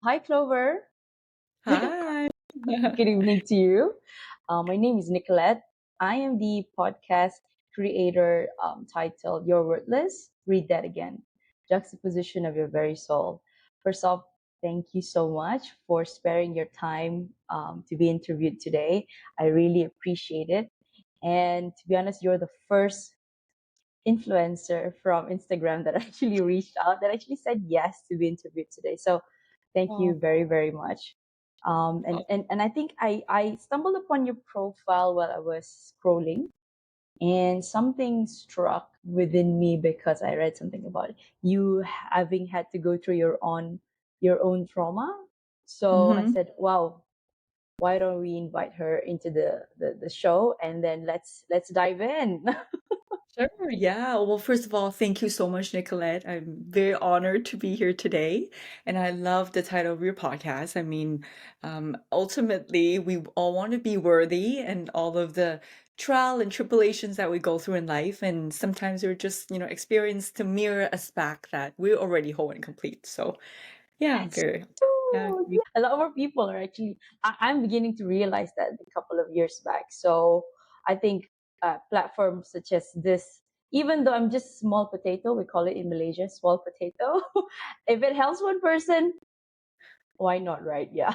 Hi, Clover. Hi. Good evening to you. My name is Nicolette. I am the podcast creator titled You're Worthless. Read that again. Juxtaposition of your very soul. First off, thank you so much for sparing your time to be interviewed today. I really appreciate it. And to be honest, you're the first influencer from Instagram that actually reached out, that actually said yes to be interviewed today. So thank Oh, you very, very much. oh, And I think I stumbled upon your profile while I was scrolling, and something struck within me because I read something about it. You having had to go through your own trauma. So I mhm. said, wow, why don't we invite her into the show, and then let's dive in. Sure, yeah. Well, first of all, thank you so much, Nicolette. I'm very honored to be here today, and I love the title of your podcast. I mean, ultimately, we all want to be worthy and all of the trial and tribulations that we go through in life, and sometimes we're just, experience to mirror us back that we're already whole and complete. So, yeah, I'm That's very, yeah, true. Yeah. A lot more people are actually, I'm beginning to realize that a couple of years back. So I think platforms such as this, even though I'm just small potato, we call it in Malaysia, small potato. If it helps one person, why not, right? Yeah.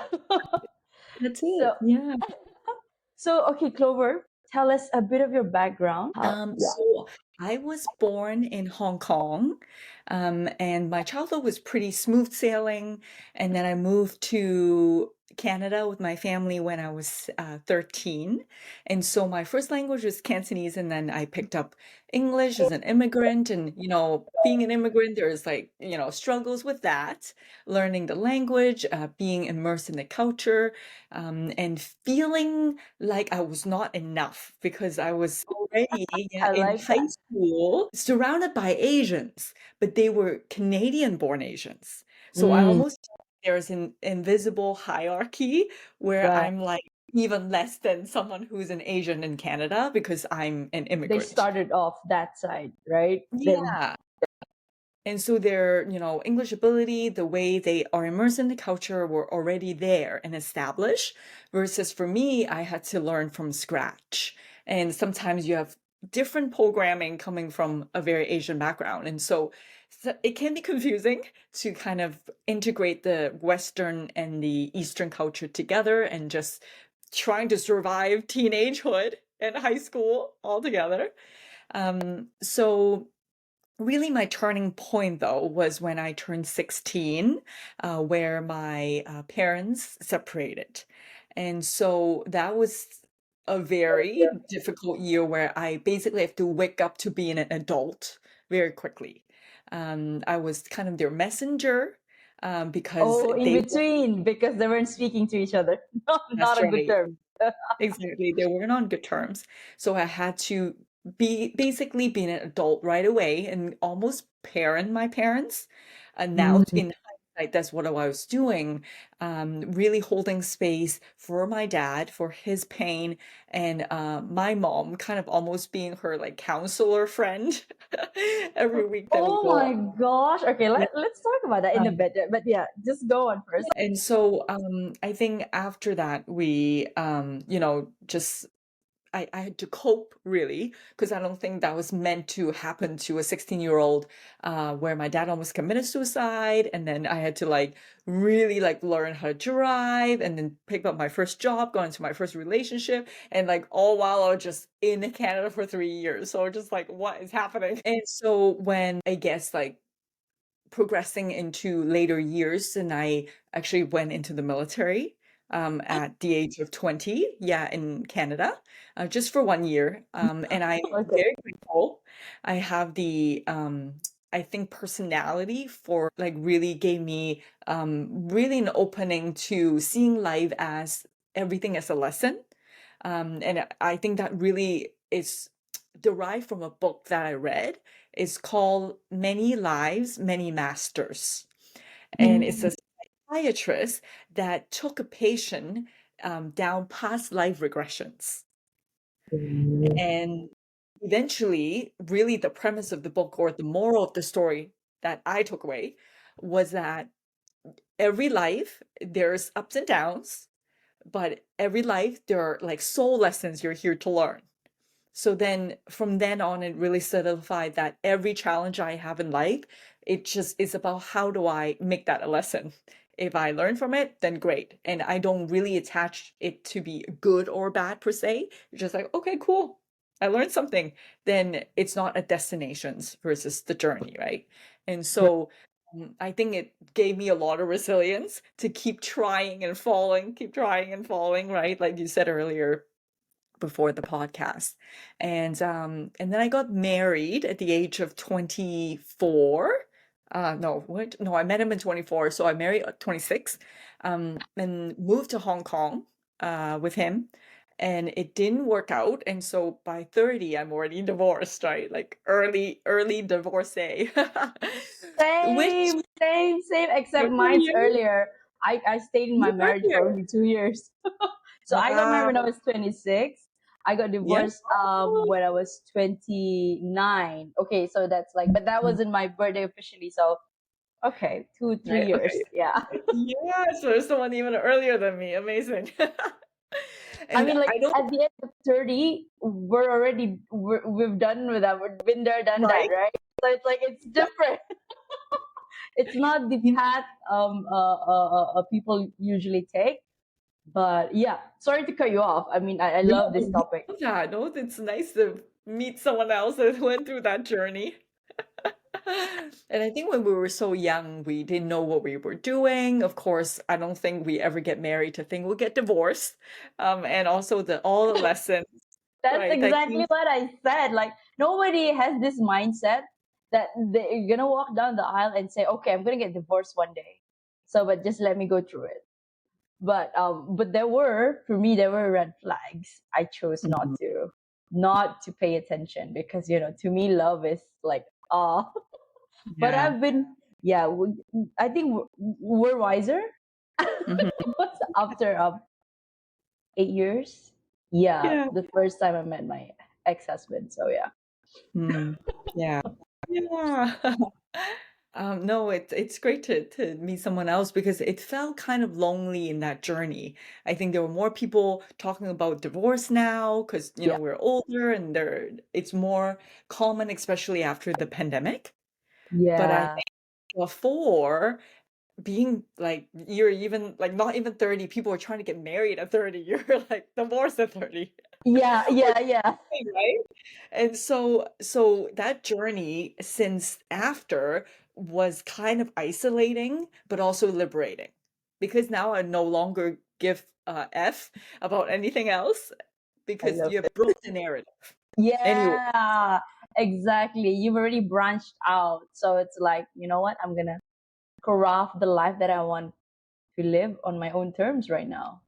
that's so, it. Yeah. so okay, Clover, tell us a bit of your background. Yeah. So I was born in Hong Kong, and my childhood was pretty smooth sailing. And then I moved to Canada with my family when I was 13. And so my first language was Cantonese, and then I picked up English as an immigrant. And, being an immigrant, there's like, struggles with that, learning the language, being immersed in the culture, and feeling like I was not enough because I was already, yeah, I in like high that. school surrounded by Asians, but they were Canadian-born Asians. So I Mm, almost felt like there's an invisible hierarchy where right. I'm like even less than someone who's an Asian in Canada because I'm an They immigrant. started off that side, right? Then, Yeah. And so their, English ability, the way they are immersed in the culture were already there and established. Versus for me, I had to learn from scratch. And sometimes you have different programming coming from a very Asian background. And so it can be confusing to kind of integrate the Western and the Eastern culture together and just trying to survive teenagehood and high school all together. So really, my turning point, though, was when I turned 16, where my parents separated. And so that was a very difficult year where I basically have to wake up to being an adult very quickly. I was kind of their messenger because oh, in they were, between, because they weren't speaking to each other. Not that's a good right. term. Exactly. They weren't on good terms. So I had to be basically being an adult right away and almost parent my parents. And now Mm. in hindsight, that's what I was doing. Really holding space for my dad, for his pain, and my mom kind of almost being her like counselor friend every week that we Oh go my gosh. Okay, let's talk about that in a on. bit. But yeah, just go on first. And so I think after that we just I had to cope really because I don't think that was meant to happen to a 16-year-old where my dad almost committed suicide and then I had to like really like learn how to drive and then pick up my first job, go into my first relationship and like all while I was just in Canada for 3 years. So just like what is happening? And so when I guess like progressing into later years, and I actually went into the military at the age of 20, yeah, in Canada, just for 1 year. And I'm Okay. very grateful. I have I think personality for like really gave me really an opening to seeing life as everything as a lesson. And I think that really is derived from a book that I read. It's called Many Lives, Many Masters. And it's Mm. a psychiatrist that took a patient down past life regressions. And eventually, really, the premise of the book or the moral of the story that I took away was that every life there's ups and downs, but every life there are like soul lessons you're here to learn. So then from then on, it really solidified that every challenge I have in life, it just is about how do I make that a lesson. If I learn from it, then great. And I don't really attach it to be good or bad per se. It's just like, okay, cool. I learned something. Then it's not a destinations versus the journey, right? And so I think it gave me a lot of resilience to keep trying and falling, keep trying and falling, right? Like you said earlier, before the podcast. And then I got married at the age of 24. No, what? No, I met him in 24, so I married at 26. And moved to Hong Kong with him. And it didn't work out. And so by 30, I'm already divorced, right? Like early divorcee. Which Same, except good for mine's you. earlier. I stayed in my You marriage for earlier. only 2 years. So I got married when I Wow. was 26. I got Yeah. divorced when I was 29. Okay, so that's like, but that wasn't my birthday officially. So okay, two, three Right. years. Okay. Yeah. Yeah, so there's someone even earlier than me. Amazing. I And mean, like I don't, at the end of 30, we've done with that. We've been there, done that, right? right? So it's like it's different. It's not the You path people usually take. But yeah, sorry to cut you off. I mean, I no, love I this topic. love that. No, it's nice to meet someone else that went through that journey. And I think when we were so young, we didn't know what we were doing. Of course, I don't think we ever get married to think we'll get divorced. And also the all the lessons, That's right? That exactly came, what I said. Like nobody has this mindset that they're gonna walk down the aisle and say, "Okay, I'm gonna get divorced one day." So, but just let me go through it. But there were for me there were red flags. I chose Mhm. not to pay attention because to me love is like ah. But Yeah. I've been yeah. I think we're wiser. Mhm. What's after 8 years? Yeah, Yeah. the first time I met my ex-husband. So yeah. Mm. Yeah. Yeah. No, it's great to meet someone else because it felt kind of lonely in that journey. I think there were more people talking about divorce now because Yeah. we're older and it's more common, especially after the pandemic. But I Yeah. think before being like you're even like not even 30, people are trying to get married at 30. You're like divorced at 30. Yeah. Or Yeah. Yeah. right? And so that journey since after was kind of isolating, but also liberating. Because now I no longer give a F about anything else I because love you have it. broke the narrative. Anyway, Yeah. Exactly. You've already branched out. So it's like, you know what? I'm gonna craft the life that I want to live on my own terms right now.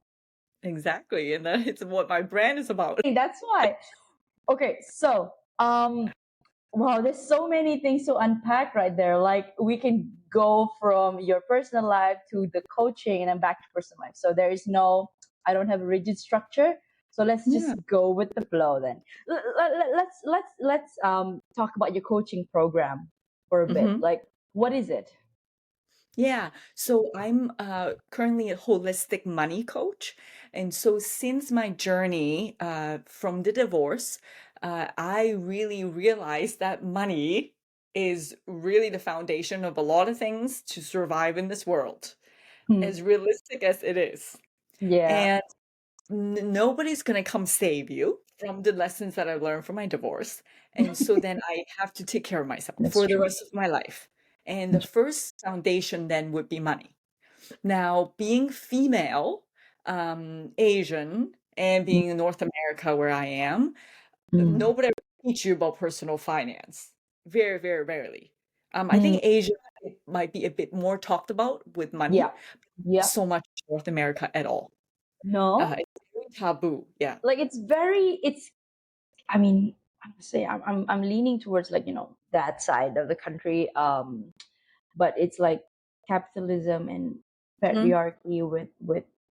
exactly. And that is what my brand is about. That's why. Okay, so wow, there's so many things to unpack right there. Like we can go from your personal life to the coaching and then back to personal life. So there is no, I don't have a rigid structure. So let's Yeah. just go with the flow then. Let's talk about your coaching program for a bit. Mhm. Like, what is it? Yeah, so I'm currently a holistic money coach. And so since my journey from the divorce, I really realized that money is really the foundation of a lot of things to survive in this world, Hmm. as realistic as it is. Yeah, And nobody's going to come save you from the lessons that I learned from my divorce. And so then I have to take care of myself that's for the true. rest of my life. And the first foundation then would be money. Now, being female, Asian, and being in North America where I am, Mm. nobody ever teach you about personal finance. Very, very rarely. I Mm. think Asia it might be a bit more talked about with Yeah, money, not yeah. so much North America at all. No, It's very taboo. Yeah. like it's I mean, I'm say I'm leaning towards like that side of the country. But it's like capitalism and Mhm. patriarchy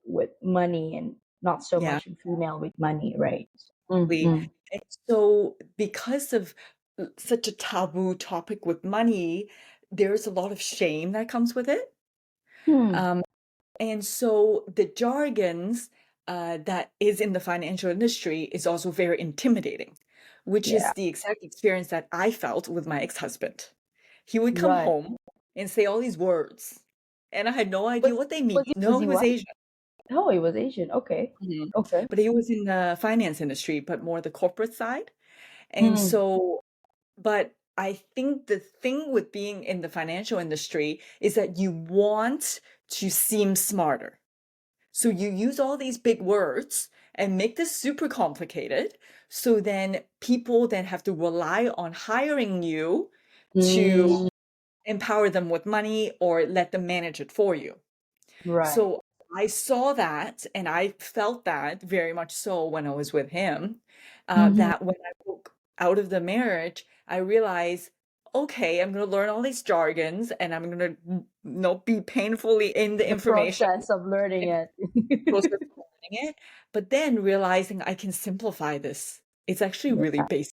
with money and not so Yeah. much in female with money, right? Exactly. Mm-hmm. And so because of such a taboo topic with money, there's a lot of shame that comes with it. Hmm. And so the jargons that is in the financial industry is also very intimidating, which Yeah. is the exact experience that I felt with my ex-husband. He would come Right. home and say all these words, and I had no idea Was what they mean. was No, he he was white? Asian. Oh, he was Asian. Okay. Mhm. Okay. But he was in the finance industry, but more the corporate side. And Hmm. so, but I think the thing with being in the financial industry is that you want to seem smarter. So you use all these big words and make this super complicated. So then people then have to rely on hiring you to Mm, empower them with money or let them manage it for you. right. So I saw that and I felt that very much so when I was with him. Mm-hmm. That when I broke out of the marriage, I realized, okay, I'm going to learn all these jargons and I'm going to, be painfully in the The information process of learning and it. process of learning it, but then realizing I can simplify this. It's actually really Yeah, basic.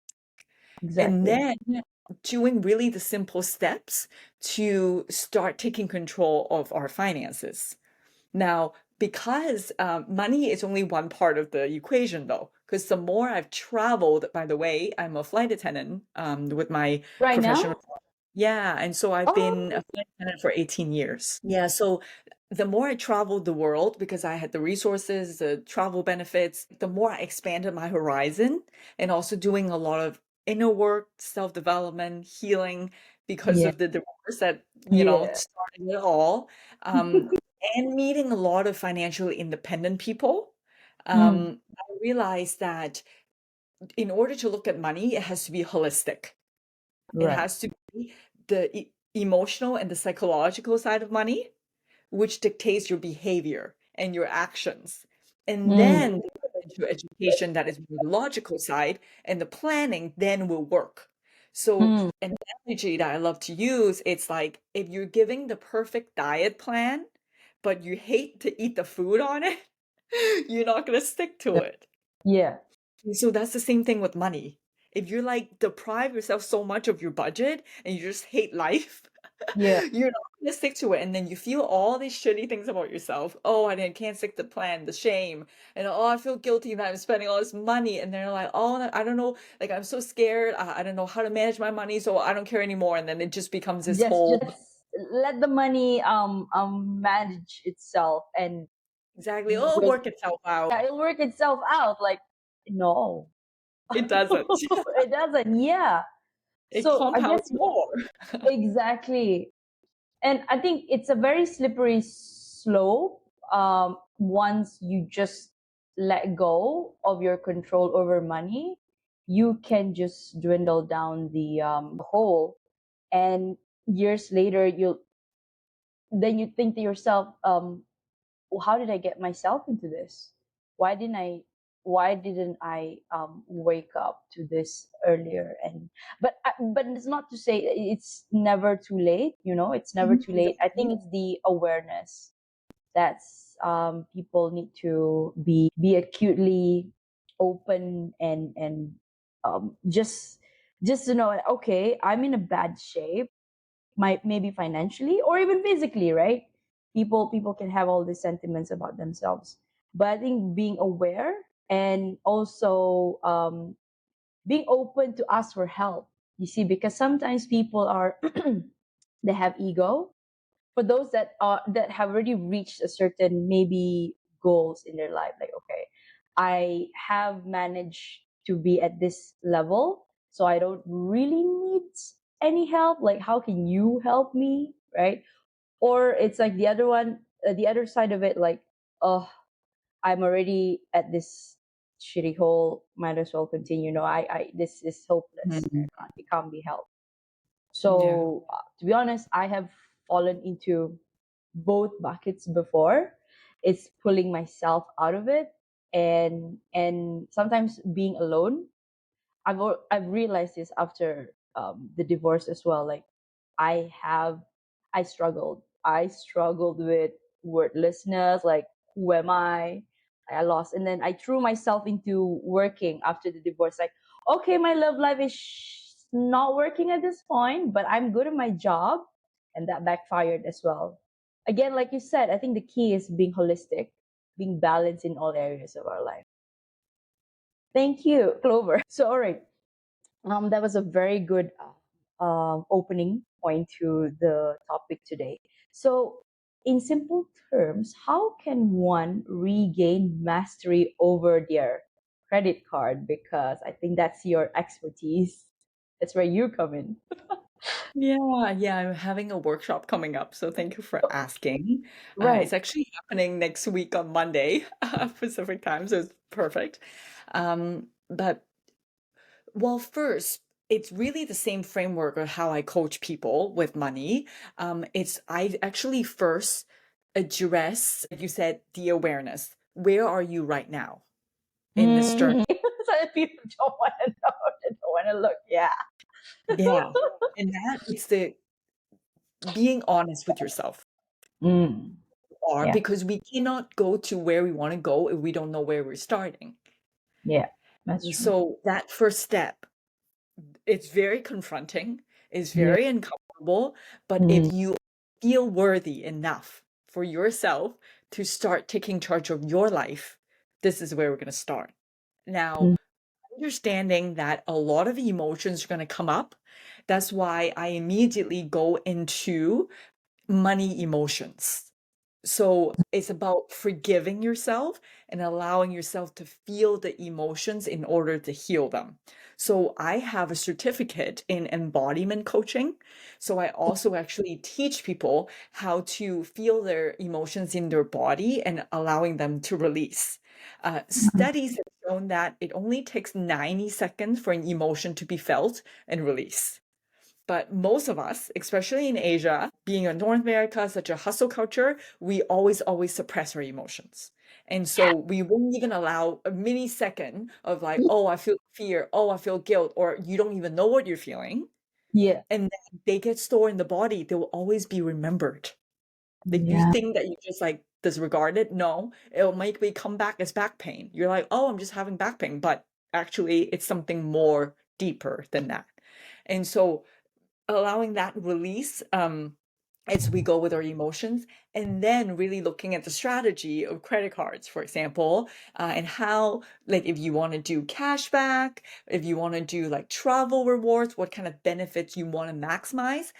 And exactly. then doing really the simple steps to start taking control of our finances. Now, because money is only one part of the equation, though, because the more I've traveled, by the way, I'm a flight attendant with my Right professional. now? Yeah, and so I've been Oh, a flight attendant for 18 years. Yeah, so the more I traveled the world, because I had the resources, the travel benefits, the more I expanded my horizon and also doing a lot of inner work, self-development, healing because yeah. of the divorce that, Yeah. started it all. Um, and meeting a lot of financially independent people, Mm, I realized that in order to look at money, it has to be holistic. It right. has to be the emotional and the psychological side of money, which dictates your behavior and your actions. And Mm, then into education that is more the logical side, and the planning then will work. So mm. an analogy that I love to use, it's like if you're giving the perfect diet plan, but you hate to eat the food on it, you're not going to stick to it. Yeah. So that's the same thing with money. If you're like deprive yourself so much of your budget and you just hate life, Yeah. you're not gonna stick to it. And then you feel all these shitty things about yourself. Oh, I didn't can't stick to the plan, the shame. And oh, I feel guilty that I'm spending all this money. And they're like, oh, I don't know, like I'm so scared. I don't know how to manage my money, so I don't care anymore. And then it just becomes this Just whole let the money manage itself and exactly, you oh, will, work itself out. yeah, it'll work itself out. Like, no. It doesn't. It doesn't. Yeah. It So I guess compounds more. exactly. And I think it's a very slippery slope. Once you just let go of your control over money, you can just dwindle down the hole, and years later, you think to yourself, well, how did I get myself into this? Why didn't I? Why didn't I wake up to this earlier? And but it's not to say it's never too late. You know, it's never Mhm, too late. I exactly. think it's the awareness that's people need to be acutely open and just to know, okay, I'm in a bad shape, might maybe financially or even physically, right? People can have all these sentiments about themselves, but I think being aware and also being open to ask for help, you see, because sometimes people are they have ego. For those that have already reached a certain maybe goals in their life, like, okay, I have managed to be at this level, so I don't really need any help. Like, how can you help me, right? Or it's like the other one, the other side of it, like, oh, I'm already at this shitty hole, might as well continue. No, I this is hopeless, Mhm. it can't be helped. Yeah. So to be honest, I have fallen into both buckets before. It's pulling myself out of it, and sometimes being alone. I've realized this after the divorce as well. Like, I have I struggled with wordlessness. Like, who am I lost, and then I threw myself into working after the divorce. Like, okay, my love life is not working at this point, but I'm good at my job, and that backfired as well. Again, like you said, I think the key is being holistic, being balanced in all areas of our life. Thank you, Clover. So, all right, that was a very good opening point to the topic today. So, in simple terms, how can one regain mastery over their credit card? Because I think that's your expertise. That's where you come in. Yeah, yeah, I'm having a workshop coming up, so thank you for asking. Right. It's actually happening next week on Monday, Pacific time, so it's perfect. But well, first, it's really the same framework of how I coach people with money. I actually first address, like you said, the awareness. Where are you right now in this journey? So people don't want to know, they don't want to look. Yeah. Yeah. And that it's the being honest with yourself Mm, are yeah. because we cannot go to where we want to go if we don't know where we're starting. Yeah. That's And true. so that first step, it's very confronting, it's Yeah. very uncomfortable, but Mm, if you feel worthy enough for yourself to start taking charge of your life, this is where we're going to start. Now, mm, understanding that a lot of emotions are going to come up, that's why I immediately go into money emotions. So it's about forgiving yourself and allowing yourself to feel the emotions in order to heal them. So I have a certificate in embodiment coaching. So I also actually teach people how to feel their emotions in their body and allowing them to release. mm. Studies have shown that it only takes 90 seconds for an emotion to be felt and release. But most of us, especially in Asia, being in North America, such a hustle culture, we always suppress our emotions. And so we won't even allow a mini second of like, oh, I feel fear, oh, I feel guilt, or you don't even know what you're feeling. Yeah. And then they get stored in the body, they will always be remembered. Like you Yeah. think that you just like disregard it. No, it'll make me come back as back pain. You're like, oh, I'm just having back pain, but actually it's something more deeper than that. And so allowing that release as we go with our emotions, and then really looking at the strategy of credit cards, for example, and how, like, if you want to do cashback, if you want to do like travel rewards, what kind of benefits you want to maximize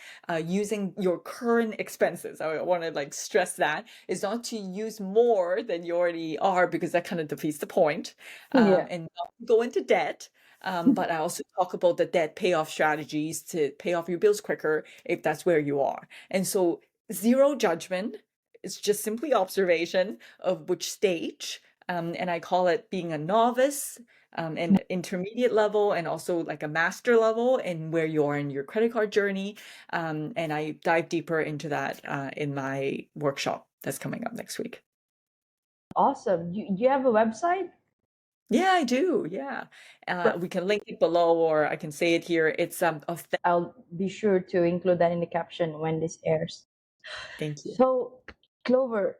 using your current expenses. I want to like stress that is not to use more than you already are because that kind of defeats the point, Yeah. and not go into debt. But I also talk about the debt payoff strategies to pay off your bills quicker if that's where you are. And so zero judgment. It's just simply observation of which stage. And I call it being a novice, an intermediate level, and also like a master level, and where you are in your credit card journey. And I dive deeper into that in my workshop that's coming up next week. Awesome. You have a website? Yeah, I do. Yeah. Right. We can link it below, or I can say it here. It's I'll be sure to include that in the caption when this airs. thank you. So, Clover,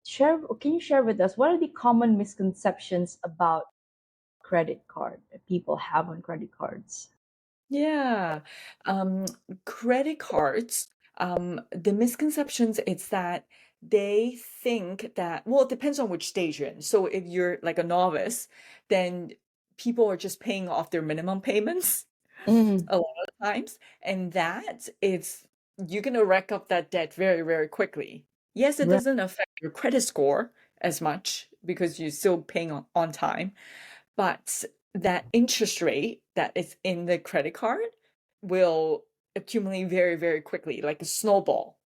can you share with us what are the common misconceptions about credit card that people have on credit cards? Yeah. Um, Credit cards, the misconceptions it's that they think that, well, it depends on which stage you're in. So if you're like a novice, then people are just paying off their minimum payments Mm, a lot of times, and that it's you're gonna rack up that debt very, very quickly. Yes, it right. doesn't affect your credit score as much because you're still paying on time, but that interest rate that is in the credit card will accumulate very, very quickly, like a snowball.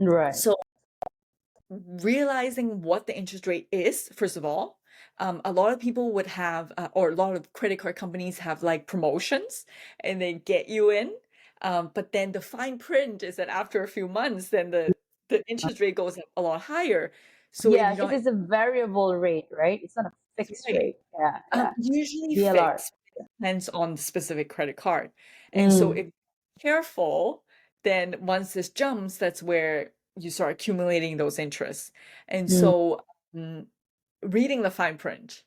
Right. So realizing what the interest rate is, first of all, a lot of people would have, or a lot of credit card companies have like promotions and they get you in. But then the fine print is that after a few months, then the interest rate goes up a lot higher. So if Yeah, you because don't, it's a variable rate, right? It's not a that's fixed right. rate. Yeah, yeah. Usually DLR. fixed, depends on the specific credit card. And so Mm, if you're careful, then once this jumps, that's where you start accumulating those interests. And mm, so reading the fine print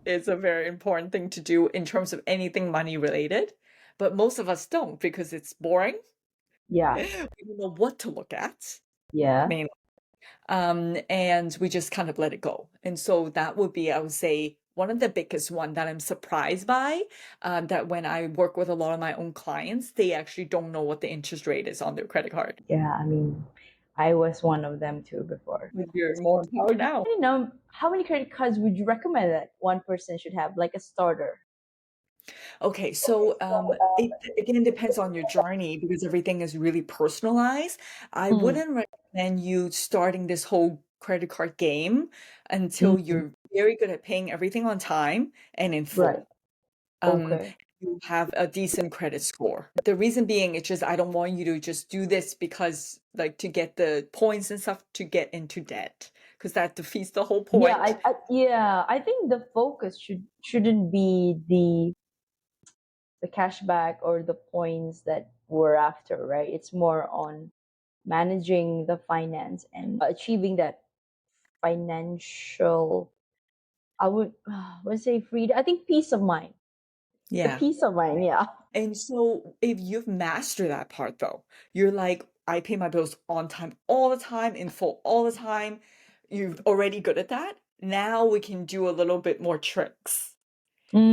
is a very important thing to do in terms of anything money related. But most of us don't because it's boring. yeah. We don't know what to look at. Yeah. mainly. And we just kind of let it go. And so that would be, I would say, one of the biggest one that I'm surprised by, that when I work with a lot of my own clients, they actually don't know what the interest rate is on their credit card. Yeah, I mean, I was one of them too before. But you're more empowered now. I don't know, how many credit cards would you recommend that one person should have, like a starter? Okay, so it again depends on your journey because everything is really personalized. I Mm, wouldn't recommend you starting this whole credit card game until mm, you're very good at paying everything on time and in right. full. Um, Okay. you have a decent credit score. The reason being, it's just I don't want you to just do this because like to get the points and stuff to get into debt because that defeats the whole Yeah, point. I think the focus shouldn't be the cashback or the points that we're after, right? It's more on managing the finance and achieving that financial, I would say freedom. I think peace of mind. The Yeah. peace of mind, yeah. And so if you've mastered that part though, you're like, I pay my bills on time all the time, in full all the time. You're already good at that. Now we can do a little bit more tricks.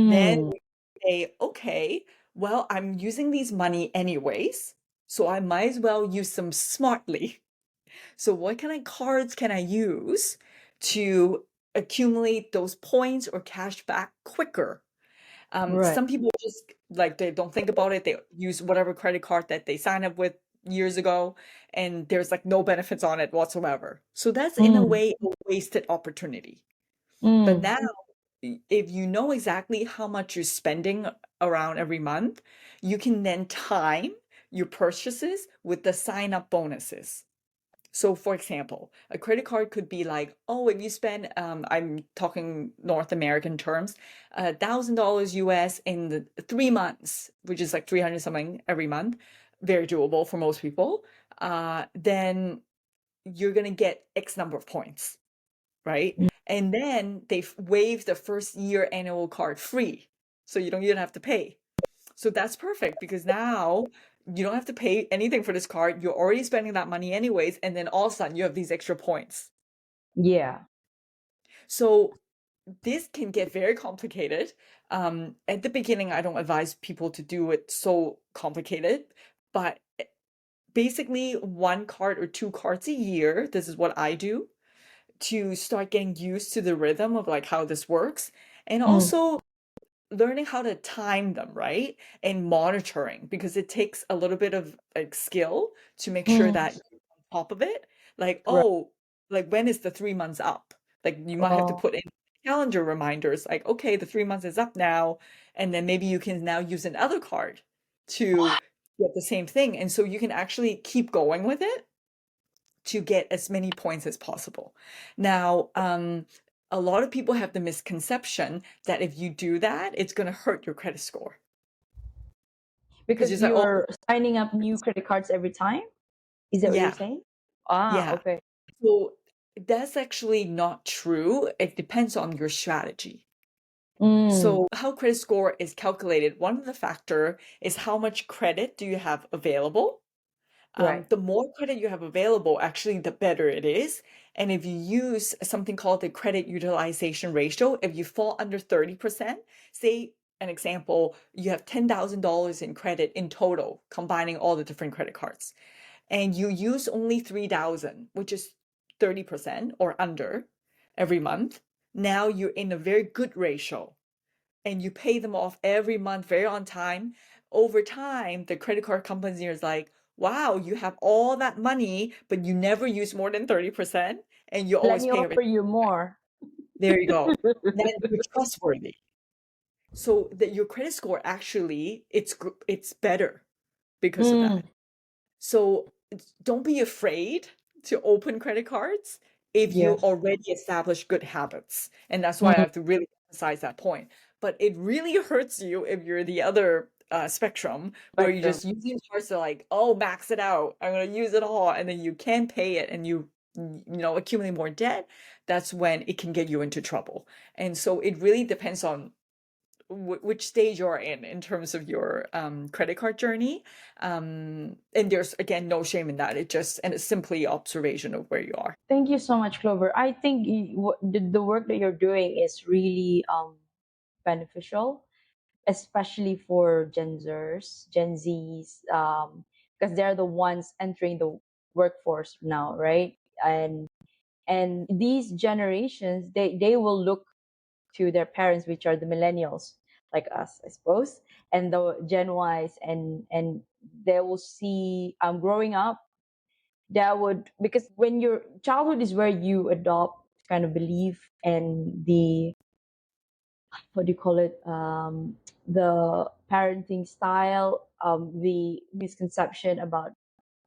Then Mm, we say, okay, well, I'm using these money anyways, so I might as well use them smartly. So what kind of cards can I use to accumulate those points or cash back quicker? right. Some people just like they don't think about it. They use whatever credit card that they signed up with years ago, and there's like no benefits on it whatsoever. So that's in a Mm, way a wasted opportunity. But mm, now, if you know exactly how much you're spending around every month, you can then time your purchases with the sign up bonuses. So, for example, a credit card could be like, oh, if you spend, I'm talking North American terms, $1,000 US in the 3 months, which is like 300 something every month, very doable for most people, then you're going to get X number of points, right? mm, And then they waive the first year annual card free. So you don't even have to pay. So that's perfect because now you don't have to pay anything for this card. You're already spending that money anyways, and then all of a sudden you have these extra points. yeah. So this can get very complicated. At the beginning, I don't advise people to do it so complicated, but basically one card or two cards a year, this is what I do to start getting used to the rhythm of like how this works. And Mm, also learning how to time them, right? And monitoring because it takes a little bit of like skill to make sure mm, that you're on top of it. Like, right. oh, like when is the 3 months up? Like you might have to Oh, put in calendar reminders, like, okay, the 3 months is up now. And then maybe you can now use another card to get the same thing. And so you can actually keep going with it to get as many points as possible. Now, a lot of people have the misconception that if you do that, it's going to hurt your credit score because because you're like, oh, you're signing up new credit cards every time? Is that what you're yeah, saying? Ah, yeah. okay. So that's actually not true. It depends on your strategy. Mm, So how credit score is calculated, one of the factor is how much credit do you have available. right. The more credit you have available, actually, the better it is. And if you use something called the credit utilization ratio, if you fall under 30%, say an example, you have $10,000 in credit in total, combining all the different credit cards, and you use only 3,000, which is 30% or under every month. Now you're in a very good ratio and you pay them off every month very on time. Over time, the credit card company is like, wow, you have all that money, but you never use more than 30% and you Let always me pay offer everything you back. more. There you go. Then you're trustworthy. So that your credit score actually it's better because of Mm, that. So don't be afraid to open credit cards if you yeah. already establish good habits. And that's why I Mm, have to really emphasize that point. But it really hurts you if you're the other spectrum where you're spectrum. just using cards to like, oh, max it out. I'm going to use it all. And then you can't pay it and you accumulate more debt. That's when it can get you into trouble. And so it really depends on which stage you're in terms of your credit card journey. And there's again no shame in that. And it's simply observation of where you are. Thank you so much, Clover. I think the work that you're doing is really beneficial, especially for Gen Zs, because they're the ones entering the workforce now, right? And these generations, they will look to their parents, which are the millennials, like us, I suppose, and the Gen Ys, and they will see growing up. That would, because when your childhood is where you adopt kind of belief and the, what do you call it, the parenting style, the misconception about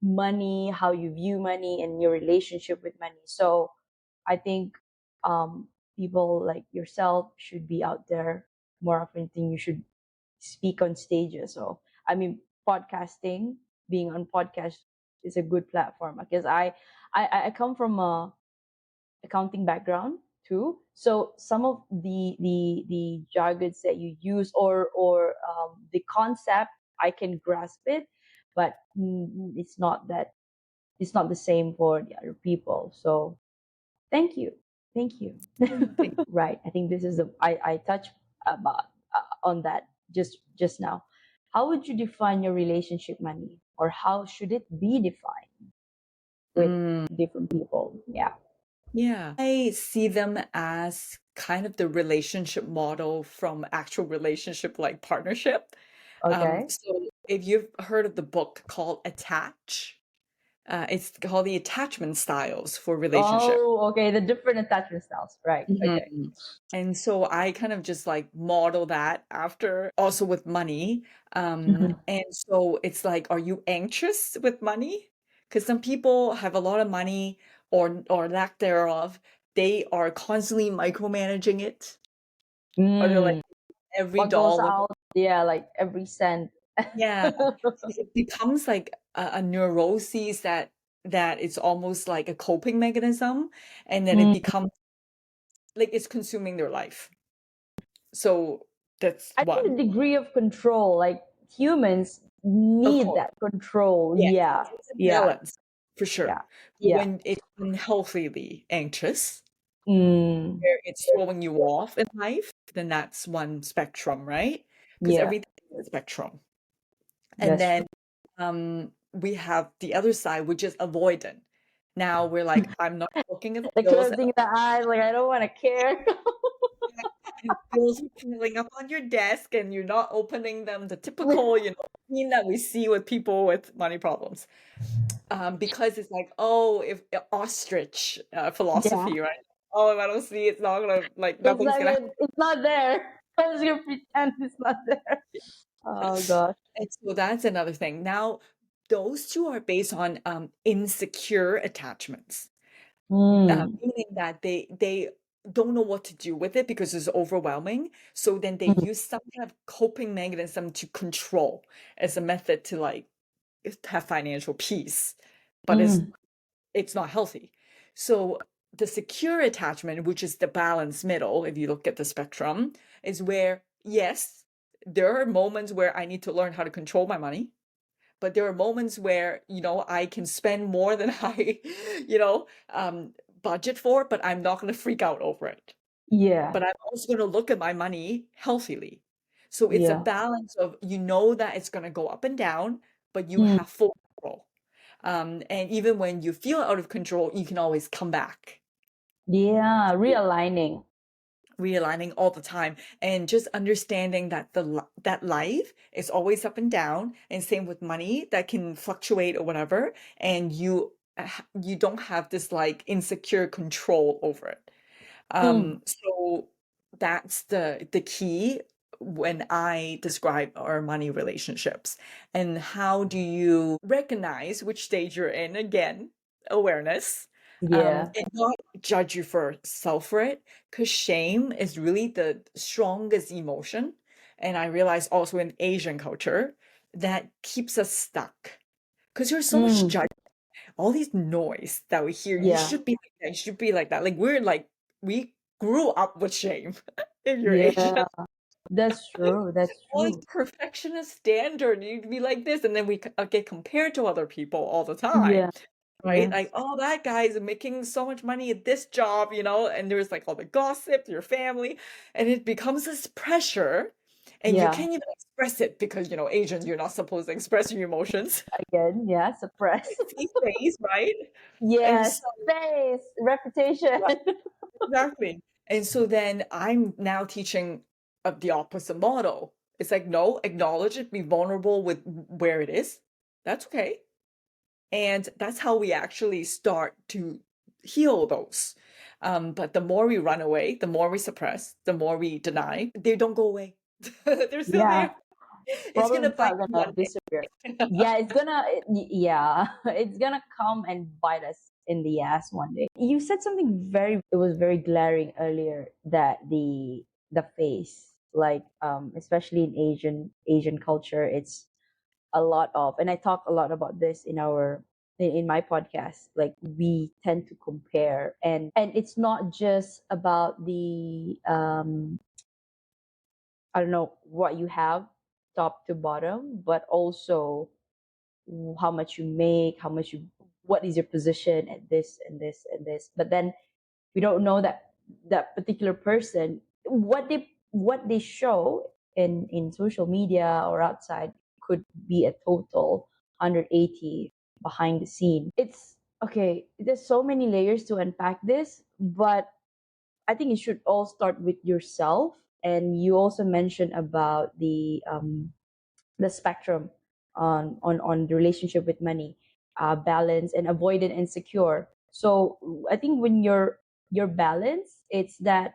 money, how you view money and your relationship with money. So I think um, people like yourself should be out there more often. Think you should speak on stages. So I mean, podcasting, being on podcast is a good platform because I come from a accounting background too. So some of the jargons that you use, or the concept, I can grasp it, but it's not the same for the other people. So thank you, thank you. Thank Right. I think this is the I touched about on that just now. How would you define your relationship money, or how should it be defined with Mm, different people? Yeah. yeah. I see them as kind of the relationship model from actual relationship like partnership. Okay. So if you've heard of the book called Attach, it's called the attachment styles for relationship. Oh, okay. The different attachment styles. Right. Okay. Mhm. And so I kind of just like model that after also with money. Mhm. And so it's like, are you anxious with money? Because some people have a lot of money or lack thereof. They are constantly micromanaging it. Or they're like Mm. every What goes dollar. out? Yeah, like every cent. Yeah. It becomes like a neuroses that it's almost like a coping mechanism, and then it Mm. becomes like it's consuming their life. So that's I think one. a degree of control, like humans Of need course. that control. Yes. Yeah. It's a Yeah. balance for Yeah. sure. But Yeah. when it's unhealthily anxious, Mm. where it's throwing you off in life, then that's one spectrum, right? Because Yeah. everything is a spectrum. And That's true. then we have the other side, which is avoidant. Now we're like, I'm not looking at the Like bills. closing the eyes, like I don't want to care. And bills are piling up on your desk and you're not opening them, the typical, theme that we see with people with money problems. Because it's like, oh, if ostrich Yeah. philosophy, right? Oh, if I don't see it, it's not gonna like It's nothing's like gonna it's not there. I'm just gonna pretend it's not there. Oh gosh. And so that's another thing. Now, those two are based on insecure attachments, Mm. meaning that they don't know what to do with it because it's overwhelming. So then they Mm. use some kind of coping mechanism to control as a method to like have financial peace, but Mm. it's not healthy. So the secure attachment, which is the balanced middle, if you look at the spectrum, is where, yes, there are moments where I need to learn how to control my money, but there are moments where, I can spend more than I, budget for, but I'm not going to freak out over it. Yeah. But I'm also going to look at my money healthily. So it's a Yeah. balance of, that it's going to go up and down, but you Mm. have full control. And even when you feel out of control, you can always come back, Yeah. Realigning. realigning all the time, and just understanding that that life is always up and down, and same with money that can fluctuate or whatever, and you don't have this like insecure control over it. Mm. So that's the key when I describe our money relationships. And how do you recognize which stage you're in? Again, awareness. Yeah. And not judge you for self for it, because shame is really the strongest emotion. And I realize also in Asian culture that keeps us stuck because there's so much Mm. judgment, all these noise that we hear. You Yeah. should be like that. You should be like that. Like we grew up with shame if you're Yeah. Asian. That's true. That's Well, it's true. perfectionist standard. You'd be like this, and then we get compared to other people all the time, Yeah. right? Yes. Like, oh, that guy's making so much money at this job, and there's like all the gossip, your family, and it becomes this pressure, and you Yeah. can't even express it because, Asians, you're not supposed to express your emotions Again. Yeah. Suppress. these days, right? And Yes. so, Face. Reputation. yeah, exactly. And so then I'm now teaching the opposite model. It's like, no, acknowledge it, be vulnerable with where it is. That's okay. And that's how we actually start to heal those. But the more we run away, the more we suppress, the more we deny, they don't go away. They're still Yeah. there. It's Probably gonna it's bite not you gonna one disappear. day. Yeah, yeah, it's gonna come and bite us in the ass one day. You said something it was very glaring earlier, that the face, like, especially in Asian culture, it's a lot of, and I talk a lot about this in my podcast. Like, we tend to compare, and it's not just about the I don't know what you have top to bottom, but also how much you make, what is your position at this and this and this. But then we don't know that that particular person, what they show in social media or outside, could be a total 180 behind the scene. It's okay. There's so many layers to unpack this, but I think it should all start with yourself. And you also mentioned about the spectrum on the relationship with money, balance and avoidant and secure. So I think when you're balanced, it's that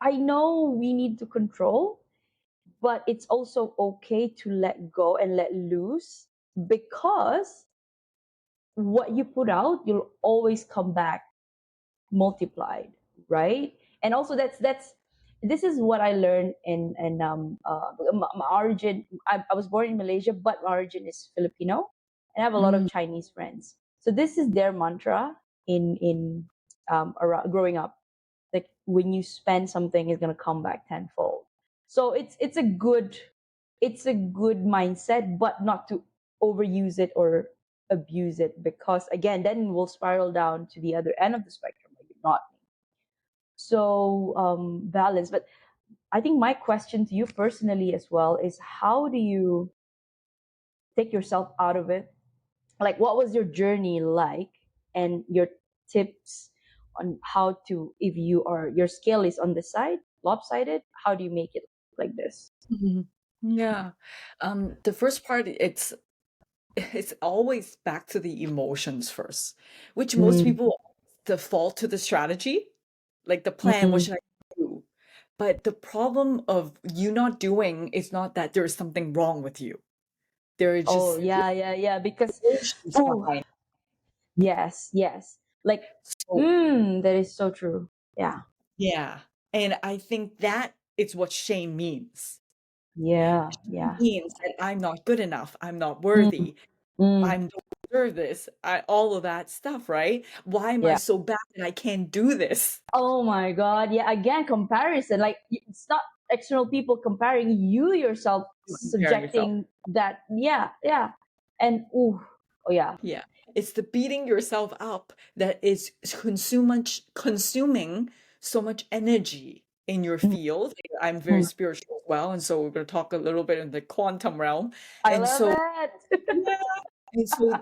I know we need to control, but it's also okay to let go and let loose, because what you put out, you'll always come back multiplied, right? And also that's this is what I learned my origin. I was born in Malaysia, but my origin is Filipino, and I have a lot of Mm. Chinese friends. So this is their mantra in around, growing up. Like, when you spend something, it's gonna come back tenfold. So it's a good mindset, but not to overuse it or abuse it, because again, then we'll spiral down to the other end of the spectrum, like you're not. So balance. But I think my question to you personally as well is, how do you take yourself out of it? Like, what was your journey like, and your tips on how to, if your scale is on the side, lopsided, how do you make it like this? Mhm. Yeah. The first part, it's always back to the emotions first, which most Mm, people default to the strategy, like the plan, what mm. should I do? But the problem of you not doing is not that there's something wrong with you. There are Oh, just yeah, yeah, yeah. Because, emotions oh, behind. yes, yes. Like, So that is so true. Yeah, yeah. And I think that is what shame means. yeah, Shame yeah. means that I'm not good enough, I'm not Mm, worthy, I mm, don't deserve this, all of that stuff, right? Why am I yeah. so bad that I can't do this? Oh my God. Yeah. Again, comparison. Like, it's not external people comparing, you yourself You comparing yourself. subjecting that. Yeah. Yeah. And, ooh, oh yeah. Yeah. It's the beating yourself up that is consuming so much energy in your Mm, field. I'm very mm. spiritual as well, and so we're going to talk a little bit in the quantum realm. I And love so, it. yeah. And so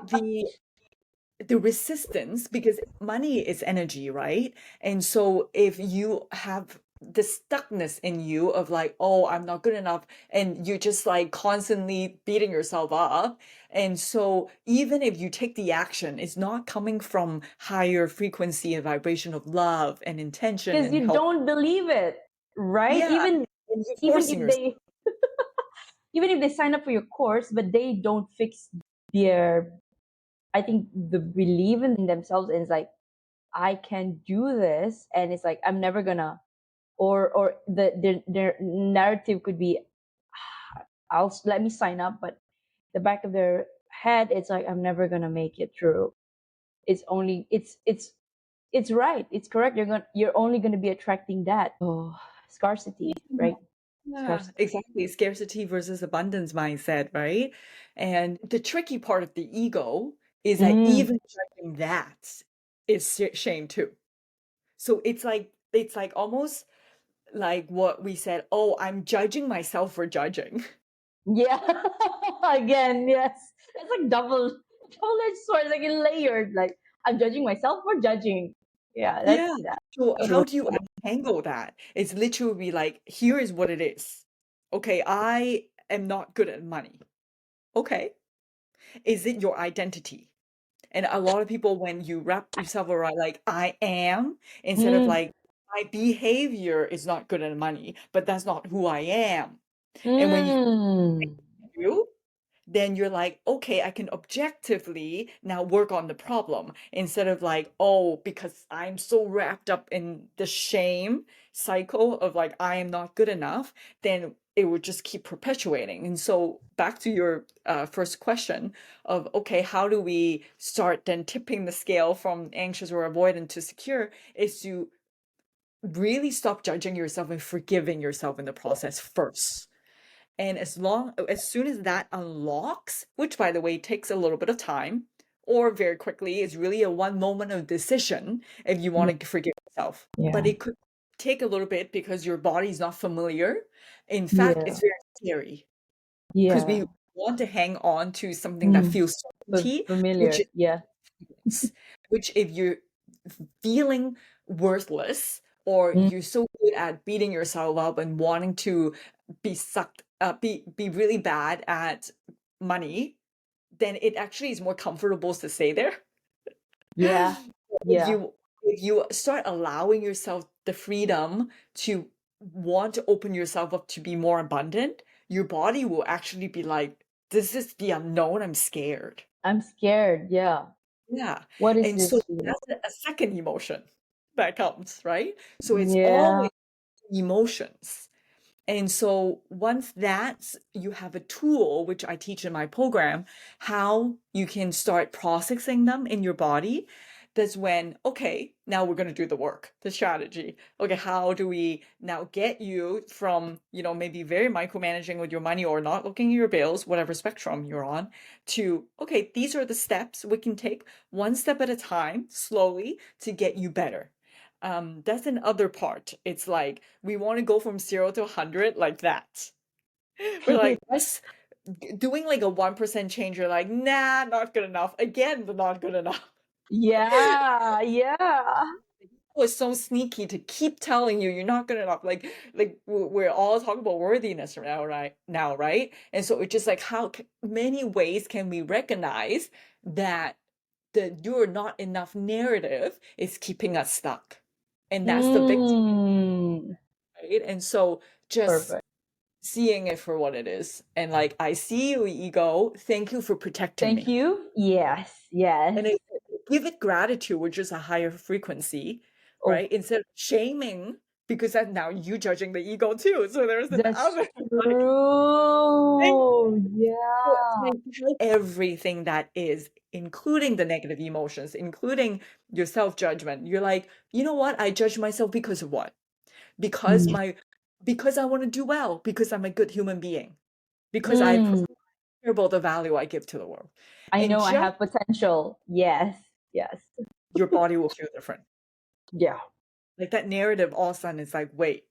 the resistance, because money is energy, right? And so if you have the stuckness in you of like, oh, I'm not good enough, and you're just like constantly beating yourself up, and so even if you take the action, it's not coming from higher frequency and vibration of love and intention Because and you help. don't believe it, right? Yeah, Even and you're even forcing if yourself. they sign up for your course, but they don't fix their, I think, the belief in themselves, and it's like, I can do this, and it's like, I'm never gonna, or their narrative could be, let me sign up, but the back of their head, it's like, I'm never gonna make it through. It's only it's right, it's correct. You're only gonna be attracting that, oh, scarcity, right? Yeah, Scarcity. exactly. Scarcity versus abundance mindset, right? And the tricky part of the ego is that Mm. even judging that is shame too. So it's like almost like what we said, oh, I'm judging myself for judging. Yeah. Again, yes. It's like double-edged sword, like layered. Like I'm judging myself for judging. Yeah, Yeah. that So how totally. do you untangle that? It's literally like, here is what it is. Okay, I am not good at money. Okay. Is it your identity? And a lot of people, when you wrap yourself around like I am, instead of Mm. like my behavior is not good at money, but that's not who I am. And when you Mm. do, then you're like, okay, I can objectively now work on the problem instead of like, oh, because I'm so wrapped up in the shame cycle of like, I am not good enough, then it would just keep perpetuating. And so, back to your first question of, okay, how do we start then tipping the scale from anxious or avoidant to secure, is to really stop judging yourself and forgiving yourself in the process first. And as soon as that unlocks, which by the way takes a little bit of time, or very quickly, is really a one moment of decision if you Yeah. want to forgive yourself. But Yeah. it could take a little bit because your body's not familiar. In fact, Yeah. it's very scary because Yeah. we want to hang on to something that Mm. feels certainty, which Familiar. Yeah. is, which if you're feeling worthless or Mm. you're so good at beating yourself up and wanting to be really bad at money, then it actually is more comfortable to stay there. Yeah. If Yeah. you start allowing yourself the freedom to want to open yourself up to be more abundant, your body will actually be like, this is the unknown, I'm scared. I'm scared. Yeah. Yeah. What is And so this feeling? that's a second emotion that comes, right? So it's Yeah. always emotions. And so once that's, you have a tool, which I teach in my program, how you can start processing them in your body. That's when, okay, now we're going to do the work, the strategy. Okay, how do we now get you from, maybe very micromanaging with your money or not looking at your bills, whatever spectrum you're on, to, okay, these are the steps we can take one step at a time, slowly, to get you better. That's another part. It's like we want to go from 0 to 100 like that. We're like, us doing like a 1% change. You're like, nah, not good enough. Again, but not good enough. Yeah. Yeah. It was so sneaky to keep telling you you're not good enough. Like we're all talking about worthiness now, right? Now, right? And so it's just like how many ways can we recognize that the "you're not enough" narrative is keeping us stuck, and that's the victim, Mm. right? And so just Perfect. seeing it for what it is, and like, I see you, ego. Thank you for protecting Thank me, you. Yes. Yes. and give it gratitude, which is a higher frequency, Oh, right? Instead of shaming, because that now you judging the ego too. So there's an that's other like, thing. true. So it's Yeah. like everything that is, including the negative emotions, including your self-judgment. You're like, you know what? I judge myself because of what? Because Yeah. my because I want to do well, because I'm a good human being, because I Mm. care about the value I give to the world. I And know I just have potential. Yes. Yes. your body will feel different. Yeah. Like that narrative all of a sudden is like, wait,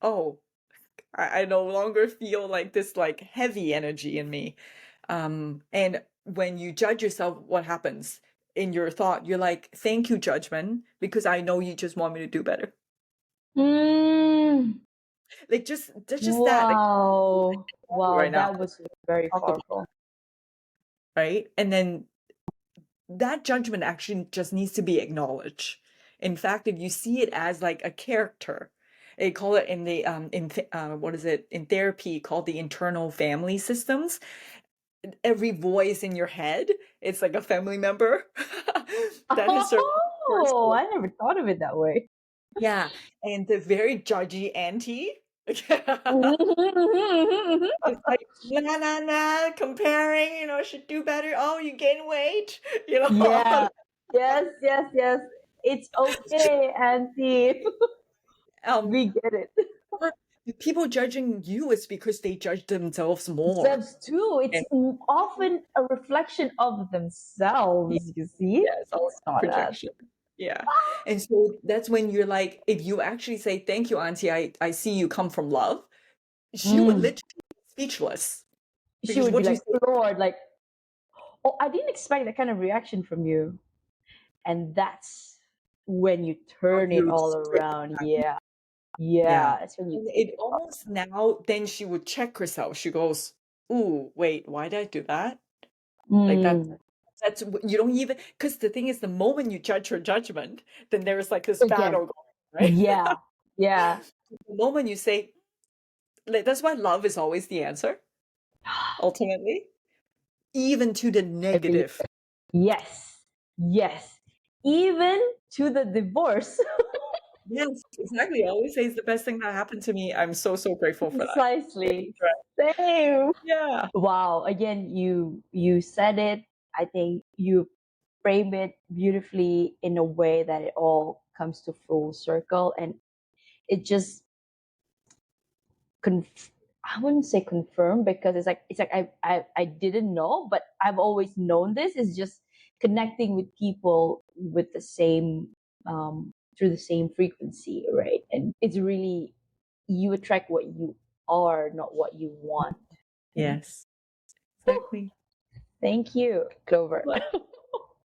oh, I no longer feel like this like heavy energy in me. And when you judge yourself, what happens in your thought? You're like, thank you, judgment, because I know you just want me to do better. Mm. Like just that, like Wow. right Wow. now, That was very talk about, powerful. right? And then that judgment actually just needs to be acknowledged. In fact, if you see it as like a character, they call it in the what is it in therapy called the internal family systems. Every voice in your head, it's like a family member that has served purpose. Oh, I never thought of it that way. Yeah, and the very judgy auntie. It's like, nah, nah, nah, comparing, should do better. Oh, you gain weight, Yeah. Yes, yes, yes. It's okay, Auntie. um, We get it. If people judging you is because they judge themselves more. Themselves too. It's And often a reflection of yeah, themselves, you see? it's always It's not us. projection. Yeah. And so that's when you're like, if you actually say, thank you, Auntie, I see you come from love, she would Mm. literally be speechless She because would be what you like say, floored, like, oh, I didn't expect that kind of reaction from you. And that's when you how turn it you all switch. around. Yeah. Yeah. Yeah. That's when you And take it it off. almost now, then she would check herself. She goes, ooh, wait, why did I do that? Like Mm. you don't even, because the thing is, the moment you judge her judgment, then there's like this Again. battle going, right? Yeah. Yeah. The moment you say, like, that's why love is always the answer, ultimately, even to the Every negative. yes. Yes. Even to the divorce. Yes, exactly. I always say it's the best thing that happened to me. I'm so, so grateful for that. Precisely. Right. Same. Yeah. Wow. Again, you said it. I think you frame it beautifully in a way that it all comes to full circle, and it just conf- I wouldn't say confirm, because it's like I didn't know, but I've always known this is just connecting with people with the same through the same frequency, right? And it's really, you attract what you are, not what you want. And Yes, exactly. thank you, Clover. Well,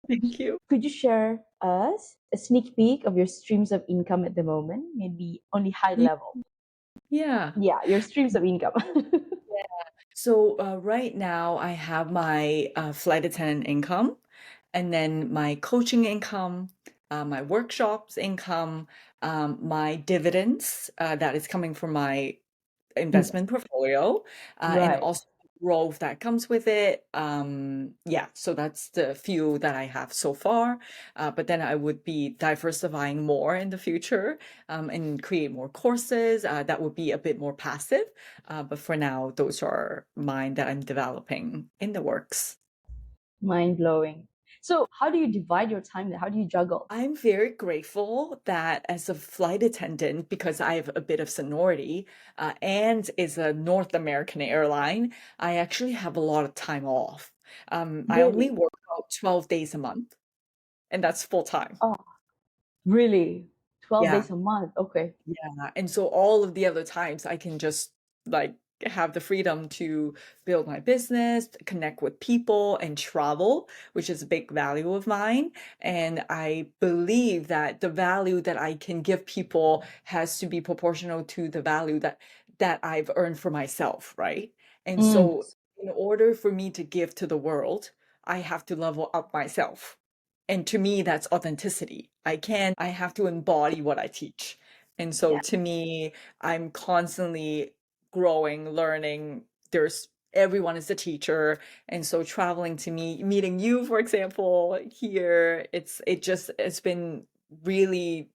thank you. Could you share us a sneak peek of your streams of income at the moment? Maybe only high Ye- level. Yeah. Yeah, your streams of income. So right now I have my flight attendant income, and then my coaching income, my workshops income, my dividends that is coming from my investment portfolio, and Right. also growth that comes with it. Yeah, so that's the few that I have so far. But then I would be diversifying more in the future, and create more courses that would be a bit more passive. But for now, those are mine that I'm developing in the works. Mind blowing. So, how do you divide your time? How do you juggle? I'm very grateful that as a flight attendant, because I have a bit of seniority, and is a North American airline, I actually have a lot of time off. I only Really? work about 12 days a month, and that's full time. Oh, really? 12 Yeah. days a month. Okay. Yeah, and so all of the other times I can just like have the freedom to build my business, connect with people, and travel, which is a big value of mine. And I believe that the value that I can give people has to be proportional to the value that I've earned for myself, right? And Mm, so in order for me to give to the world, I have to level up myself. And to me, that's authenticity. I have to embody what I teach. And so yeah. to me, I'm constantly growing, learning. There's everyone is a teacher. And so traveling to me, meeting you, for example, here, it's been really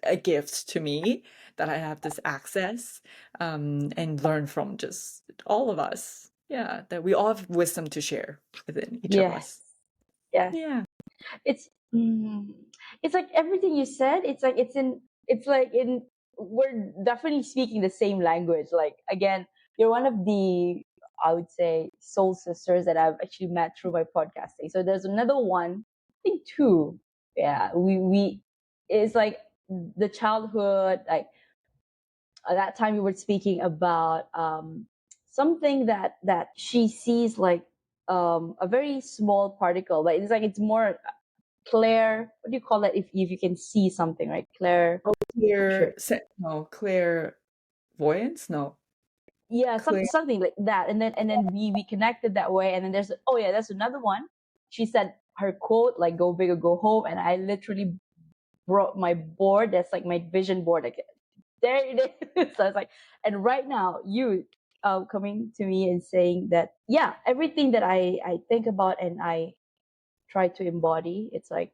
a gift to me that I have this access, and learn from just all of us. Yeah, that we all have wisdom to share within each of Yes. us. Yes. Yeah. It's mm, it's like everything you said. It's like in we're definitely speaking the same language. Like, again, you're one of the, I would say, soul sisters that I've actually met through my podcasting. So there's another one, I think two. Yeah, we it's like the childhood, like at that time we were speaking about something that she sees like a very small particle, but it's more clear. What do you call that if you can see something, right? Clear Oh, picture. no, clairvoyance? No, Yeah, clear. something like that. And then we connected that way. And then there's, oh yeah, there's another one. She said her quote, like, "Go big or go home," and I literally brought my board. That's like my vision board. Like, there it is. So I was like, and right now you coming to me and saying that, yeah, everything that I think about and I try to embody, it's like,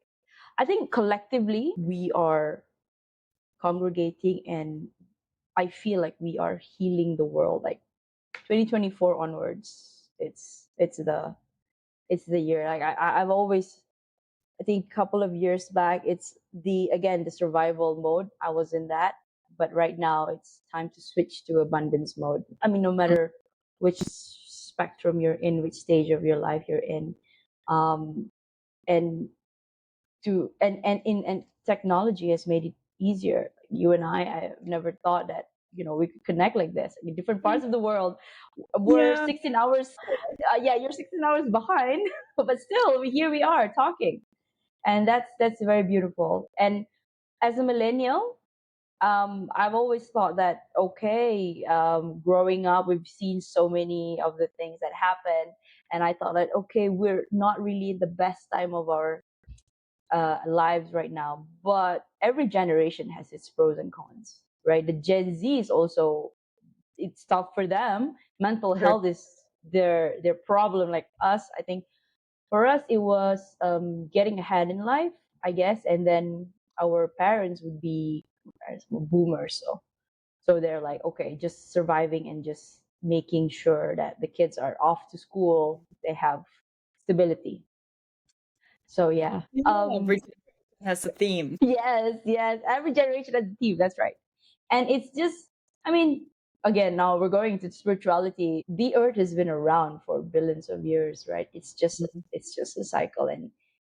I think collectively we are congregating, and I feel like we are healing the world. Like 2024 onwards, it's the year. Like I've always, I think a couple of years back, it's the, again, the survival mode. I was in that. but right now it's time to switch to abundance mode. I mean, no matter which spectrum you're in, which stage of your life you're in, um, and and technology has made it easier. You and I've never thought that we could connect like this in different parts of the world. We're Yeah. 16 hours. Yeah, you're 16 hours behind, but still, here we are talking, and that's very beautiful. And as a millennial, I've always thought that okay, growing up, we've seen so many of the things that happen, and I thought that okay, we're not really in the best time of our lives right now. But every generation has its pros and cons, right? The Gen Z is also, it's tough for them. Mental Very. health is their problem, like us. I think for us it was getting ahead in life, I guess, and then our parents would be parents were boomers, so they're like okay, just surviving and just making sure that the kids are off to school, they have stability. So yeah, Yeah, every generation has a theme. yes, yes. Every generation has a theme. That's right. And it's just, I mean, again, now we're going into spirituality. The earth has been around for billions of years, right? It's just a cycle. And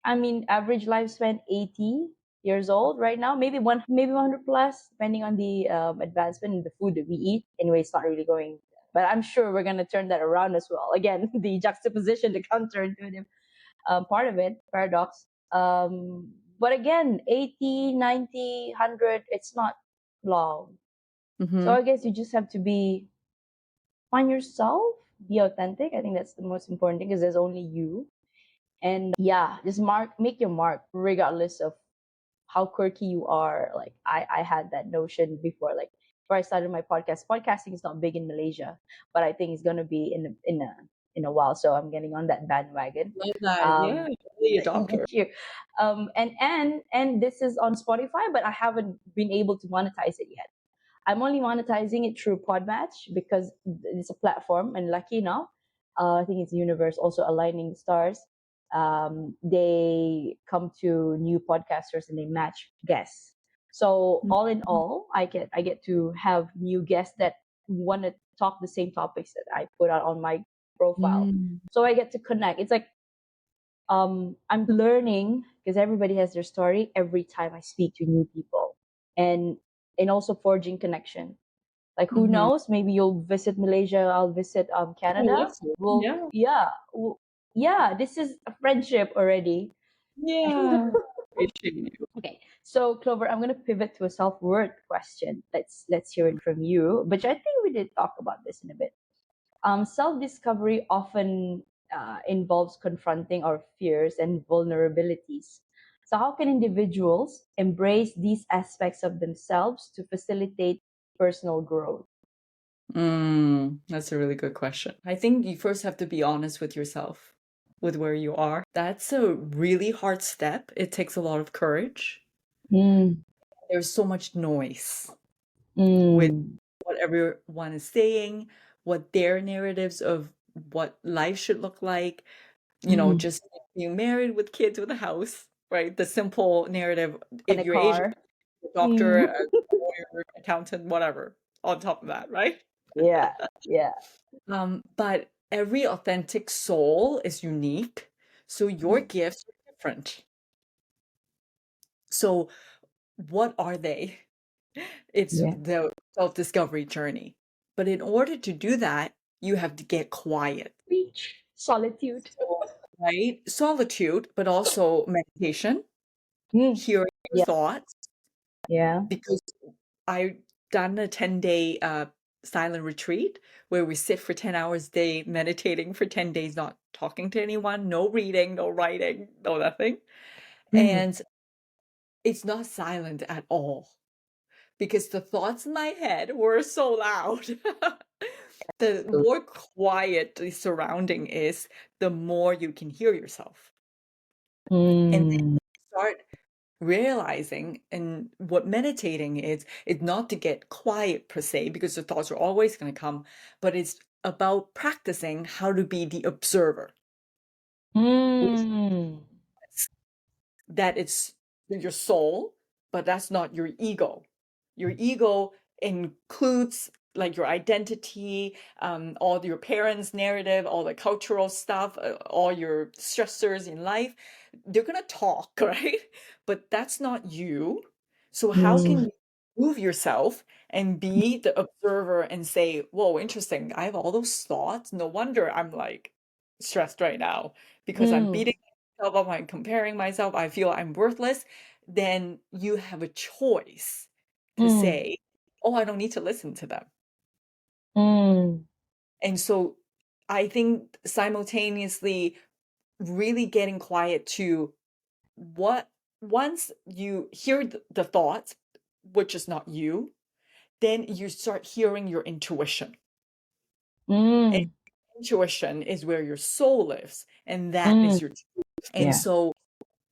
I mean, average lifespan 80 years old right now, maybe 100 plus, depending on the advancement in the food that we eat. Anyway, it's not really going, but I'm sure we're going to turn that around as well. Again, the juxtaposition, the counterintuitive part of it, paradox. But again, 80, 90, 100, it's not long. So Mm-hmm. I guess you just have to find yourself, be authentic. I think that's the most important thing because there's only you. And yeah, just make your mark regardless of how quirky you are. Like I had that notion before, like before I started my podcast. Podcasting is not big in Malaysia, but I think it's gonna be in a while. So I'm getting on that bandwagon. Love that. Yeah, Um, early adopter. thank you. And this is on Spotify, but I haven't been able to monetize it yet. I'm only monetizing it through Podmatch because it's a platform, and lucky enough, I think it's the universe also aligning the stars. They come to new podcasters and they match guests. So all in all, I get to have new guests that want to talk the same topics that I put out on my profile. Mm. So I get to connect. It's like I'm learning because everybody has their story every time I speak to new people, and also forging connection. Like who Mm-hmm. knows? Maybe you'll visit Malaysia. I'll visit I love Canada. it. Well, Yeah. yeah, yeah. This is a friendship already. Yeah. Appreciate you. Okay, so Clover, I'm gonna pivot to a self-worth question. Let's hear it from you. But I think we did talk about this in a bit. Self-discovery often involves confronting our fears and vulnerabilities. So, how can individuals embrace these aspects of themselves to facilitate personal growth? That's a really good question. I think you first have to be honest with yourself, with where you are. That's a really hard step. It takes a lot of courage. Mm, There's so much noise with mm, what everyone is saying, what their narratives of what life should look like, mm. just being married with kids with a house, right? The simple narrative. And If a you're Asian, car. a doctor, Mm. a lawyer, accountant, whatever, on top of that, right? Yeah, yeah. But every authentic soul is unique, so your gifts are different. So what are they? It's Yeah. the self-discovery journey. But in order to do that, you have to get quiet. Reach solitude. So, right? Solitude, but also meditation, Mm. hearing your Yeah, thoughts, yeah. because I done a 10-day silent retreat where we sit for 10 hours a day, meditating for 10 days, not talking to anyone, no reading, no writing, no nothing. Mm. And it's not silent at all because the thoughts in my head were so loud. The more quiet the surrounding is, the more you can hear yourself. And then Mm. you start realizing, and what meditating is, it's not to get quiet per se, because the thoughts are always going to come, but it's about practicing how to be the observer, which Mm. is that it's your soul, but that's not your ego. Your ego includes like your identity, all your parents' narrative, all the cultural stuff, all your stressors in life. They're gonna talk, right? But that's not you. So how can Mm, you move yourself and be the observer and say, whoa, interesting. I have all those thoughts. No wonder I'm like stressed right now because I'm mm, beating myself up, I'm comparing myself, I feel I'm worthless. Then you have a choice to mm, say, oh, I don't need to listen to them. mm, And so I think simultaneously really getting quiet to what once you hear the thoughts, which is not you, then you start hearing your intuition. And mm, intuition is where your soul lives, and that mm. is your truth. And Yeah. so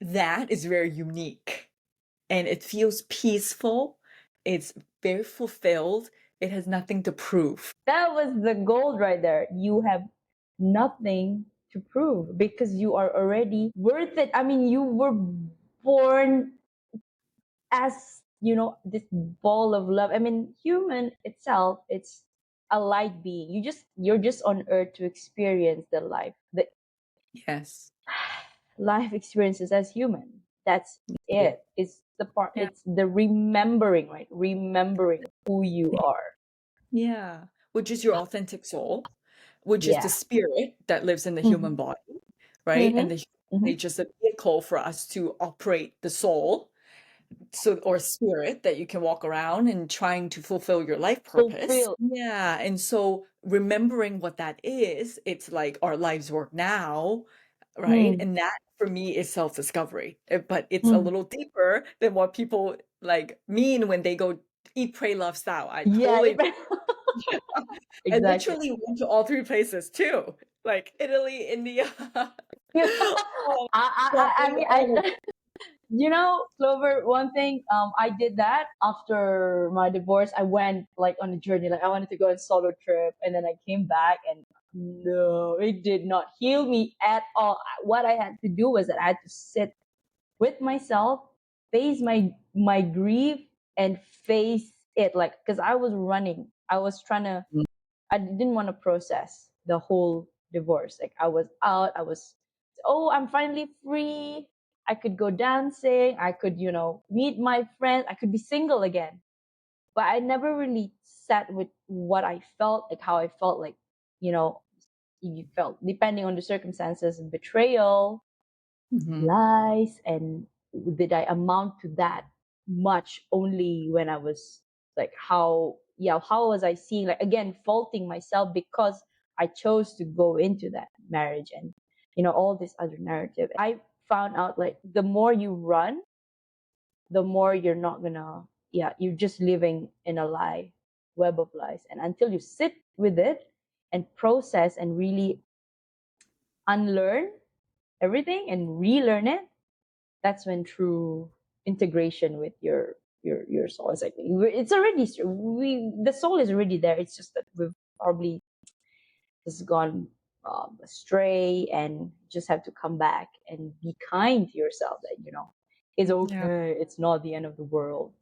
that is very unique and it feels peaceful. It's very fulfilled. It has nothing to prove. That was the gold right there. You have nothing to prove because you are already worth it. I mean, you were born as, this ball of love. I mean, human itself, it's a light being. You're just on earth to experience the Yes. life experiences as human. That's Yeah. it. It's the part, Yeah. it's the remembering, right? Remembering who you are. Yeah. Which is your authentic soul, which is the Yeah. spirit that lives in the human Mm-hmm. body, right? And Mm-hmm. the human Mm-hmm. body is just a vehicle for us to operate the soul, so or spirit that you can walk around and trying to fulfill your life purpose. Fulfill. Yeah. And so remembering what that is, it's like our lives work now, right? Mm. And that for me is self-discovery. But it's a Mm. little deeper than what people like mean when they go eat, pray, love, style. I Yeah. totally I Exactly. literally went to all three places too, like Italy, India, I, I shopping, mean, all of it. Clover, one thing, I did that after my divorce. I went like on a journey, like I wanted to go on a solo trip, and then I came back, and no, it did not heal me at all. What I had to do was that I had to sit with myself, face my grief, and face it, like, because I was running. I was trying to. I didn't want to process the whole divorce. Like I was out. Oh, I'm finally free. I could go dancing. I could, meet my friends. I could be single again. But I never really sat with what I felt, like how I felt, like, you know, you felt depending on the circumstances, betrayal, Mhm. lies, and did I amount to that much only when I was like, how was I seeing, like, again, faulting myself because I chose to go into that marriage, and all this other narrative. I found out, like, the more you run, the more you're not gonna, yeah, you're just living in a lie, web of lies. And until you sit with it and process and really unlearn everything and relearn it, that's when true integration with your soul is, like, it's already, the soul is already there. It's just that we've probably just gone astray, and just have to come back and be kind to yourself, that it's Yeah. okay, it's not the end of the world.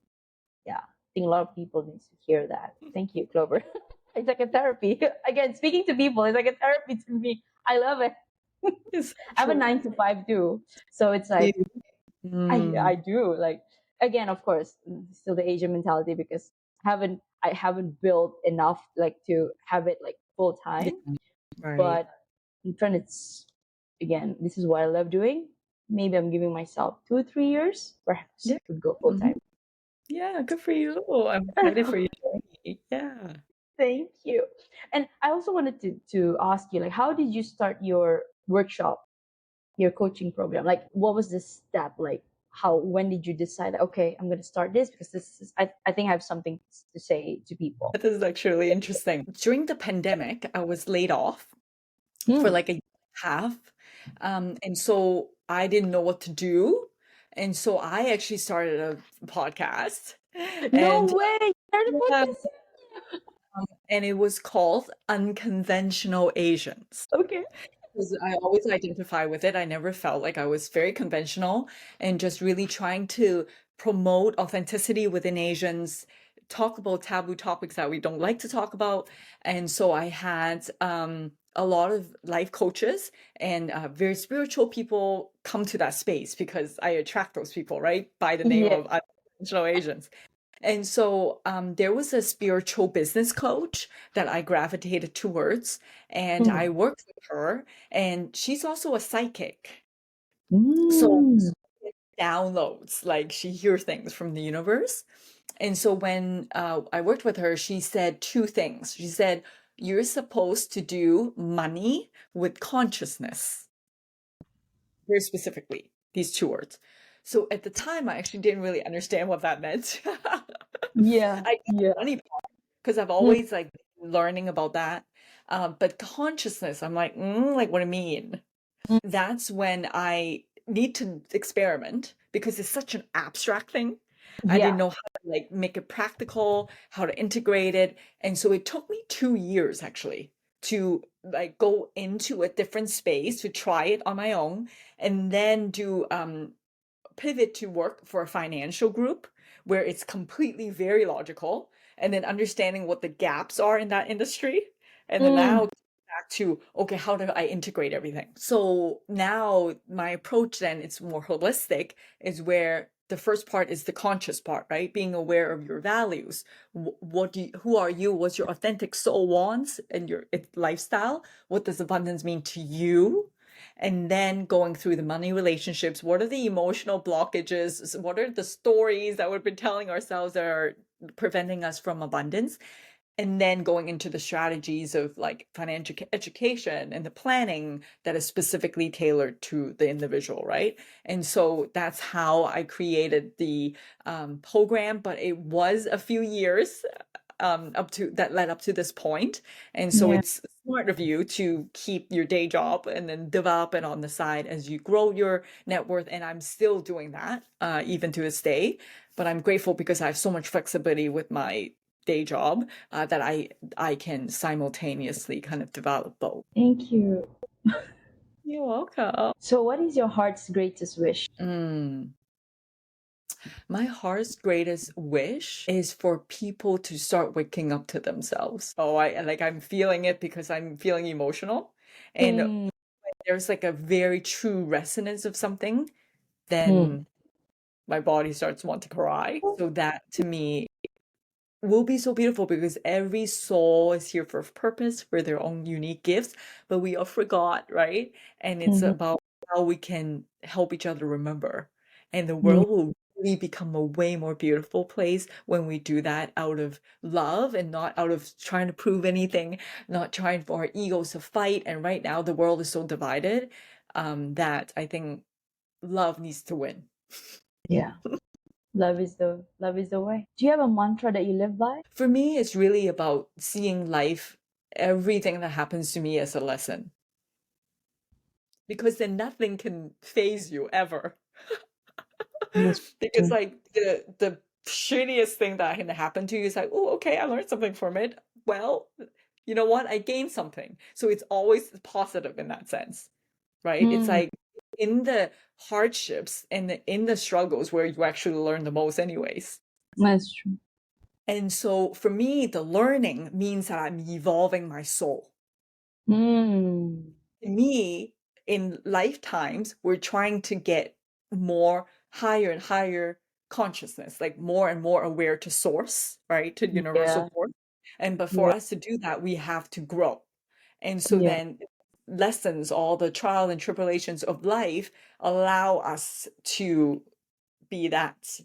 Yeah, I think a lot of people need to hear that. Thank you, Clover. It's like a therapy. Again, speaking to people is like a therapy to me. I love it. It's so I have a true. 9 to 5 too, so it's Do like, you? I Mm. do, like, again, of course, still the Asian mentality, because I haven't built enough, like, to have it like full Yeah. time. Right. But I'm trying to, again, this is what I love doing. Maybe I'm giving myself 2 3 years, perhaps Yeah. I could go full Mhm. time. Yeah, good for you. I'm excited for your journey. Yeah. Thank you. And I also wanted to ask you, like, how did you start your workshop, your coaching program? Like, what was the step? Like, when did you decide, okay, I'm going to start this, because this is, I think I have something to say to people. That is actually really interesting. During the pandemic, I was laid off for Hmm. like a year and a half. And so I didn't know what to do. And so I actually started a podcast. No And way. You started yeah, podcasting. and it was called Unconventional Asians. Okay. Because I always identify with it. I never felt like I was very conventional and just really trying to promote authenticity within Asians, talk about taboo topics that we don't like to talk about. And so I had a lot of life coaches and very spiritual people come to that space because I attract those people, right? By the name Yeah. of Unconventional Asians. And so there was a spiritual business coach that I gravitated towards, and I Mm. worked with her, and she's also a psychic. So Mm. downloads, like she hears things from the universe. And so when I worked with her, she said two things. She said, "You're supposed to do money with consciousness," very specifically, these two words. So at the time, I actually didn't really understand what that meant. Yeah. I got the Yeah. money part because I've Mm. always like learning about that. But consciousness, I'm like, what do you mean? Mm. That's when I need to experiment because it's such an abstract thing. I didn't Yeah. know how to like make it practical, how to integrate it. And so it took me 2 years actually to like go into a different space to try it on my own and then do pivot to work for a financial group where it's completely very logical and then understanding what the gaps are in that industry and then now Mm. back to okay, how do I integrate everything? So now my approach then it's more holistic, is where the first part is the conscious part, right? Being aware of your values. What do you, who are you? What's your authentic soul wants and your lifestyle? What does abundance mean to you? And then going through the money relationships, what are the emotional blockages? What are the stories that we've been telling ourselves that are preventing us from abundance? And then going into the strategies of like financial education and the planning that is specifically tailored to the individual, right? And so that's how I created the program, but it was a few years up to that led up to this point. And so Yeah. it's smart of you to keep your day job and then develop it on the side as you grow your net worth. And I'm still doing that even to this day. But I'm grateful because I have so much flexibility with my day job that I can simultaneously kind of develop both. Thank you. You're welcome. So, what is your heart's greatest wish? Mm. My heart's greatest wish is for people to start waking up to themselves. Oh, I'm feeling it because I'm feeling emotional. And Mm. there's like a very true resonance of something, Mm. then my body starts to want to cry. So that to me will be so beautiful because every soul is here for a purpose, for their own unique gifts, but we all forgot, right? And it's Mhm. about how we can help each other remember. And the Mm. world will really become a way more beautiful place when we do that out of love and not out of trying to prove anything, not trying for our egos to fight. And right now, the world is so divided that I think love needs to win. Yeah. Love is the way. Do you have a mantra that you live by? For me, it's really about seeing life, everything that happens to me as a lesson, because then nothing can phase you ever. That's Because true. like the shittiest thing that can happen to you is like, oh, okay, I learned something from it. Well, you know what? I gained something. So it's always positive in that sense, right? It's Mm. like in the hardships and in the struggles where you actually learn the most anyways. That's true. And so for me, the learning means that I'm evolving my soul. Mm. To me, in lifetimes, we're trying to get more higher and higher consciousness, like more and more aware to source, right? To universal Yeah. source. And but for Yeah. us to do that, we have to grow. And so Yeah. then lessons, all the trial and tribulations of life allow us to be that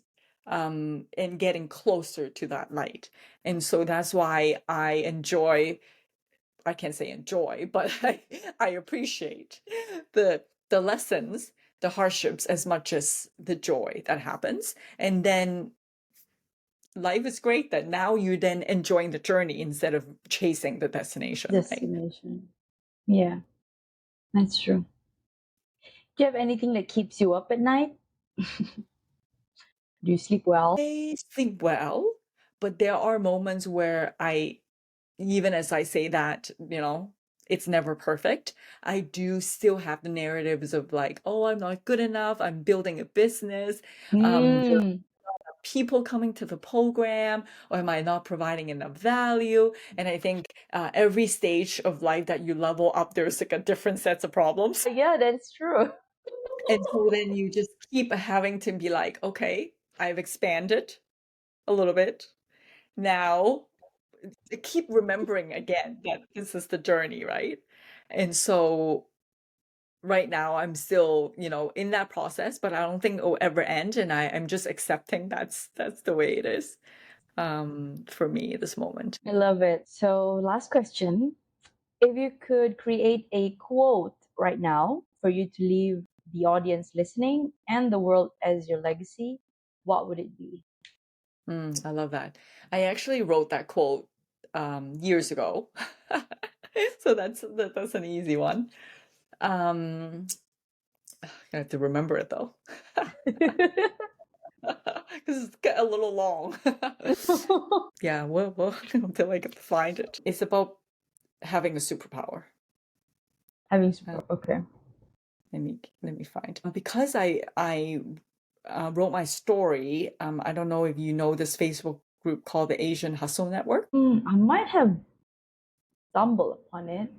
and getting closer to that light. And so that's why I can't say enjoy, but I appreciate the lessons, the hardships as much as the joy that happens. And then life is great that now you're then enjoying the journey instead of chasing the destination, right? Destination. Yeah. That's true. Do you have anything that keeps you up at night? Do you sleep well? I sleep well, but there are moments where even as I say that, it's never perfect. I do still have the narratives of like, oh, I'm not good enough. I'm building a business. There are Mm. people coming to the program, or am I not providing enough value? And I think every stage of life that you level up, there's like a different sets of problems. Yeah, that's true. And so then you just keep having to be like, okay, I've expanded a little bit. Now, keep remembering again that this is the journey, right? And so right now I'm still, in that process, but I don't think it will ever end. And I'm just accepting that's the way it is for me at this moment. I love it. So, last question. If you could create a quote right now for you to leave the audience listening and the world as your legacy, what would it be? I love that. I actually wrote that quote years ago. So that's an easy one. I have to remember it though, because it's a little long. Yeah, well, until I get to find it. It's about having a superpower. Having Uh, support. Okay. let me find. Because I wrote my story. I don't know if you know this Facebook group called the Asian Hustle Network. I might have stumbled upon it.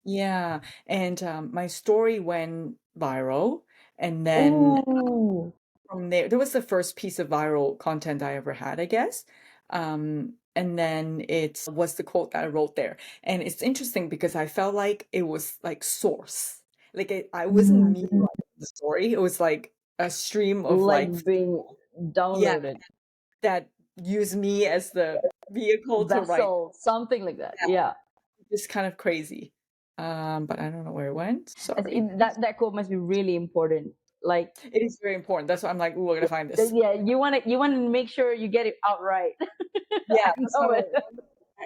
Yeah, and my story went viral, and then Ooh. from there was the first piece of viral content I ever had, I guess. And then it was the quote that I wrote there. And it's interesting because I felt like it was like source. Like I wasn't me Mm, writing the story. It was like a stream of like, like being yeah, downloaded. that used me as the vehicle to write. Vessel, something like that. Yeah, Yeah. it's kind of crazy. But I don't know where it went. Sorry. That quote must be really important. Like, It is very important. That's why I'm like, ooh, we're gonna find this. yeah, you want to make sure you get it out right. Yeah, I that's know why it.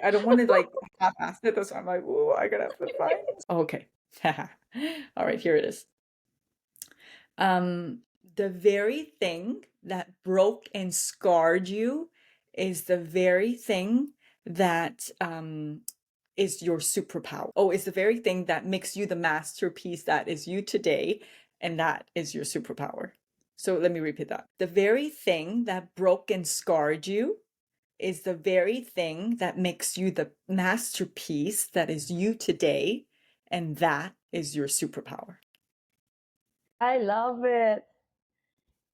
I don't want to like half-ass it. That's why I'm like, ooh, I gotta have to find it. Okay. All right, here it is. Um, the very thing that broke and scarred you is the very thing that is your superpower. Oh, it's the very thing that makes you the masterpiece that is you today, and that is your superpower. So let me repeat that. The very thing that broke and scarred you is the very thing that makes you the masterpiece that is you today, and that is your superpower. I love it.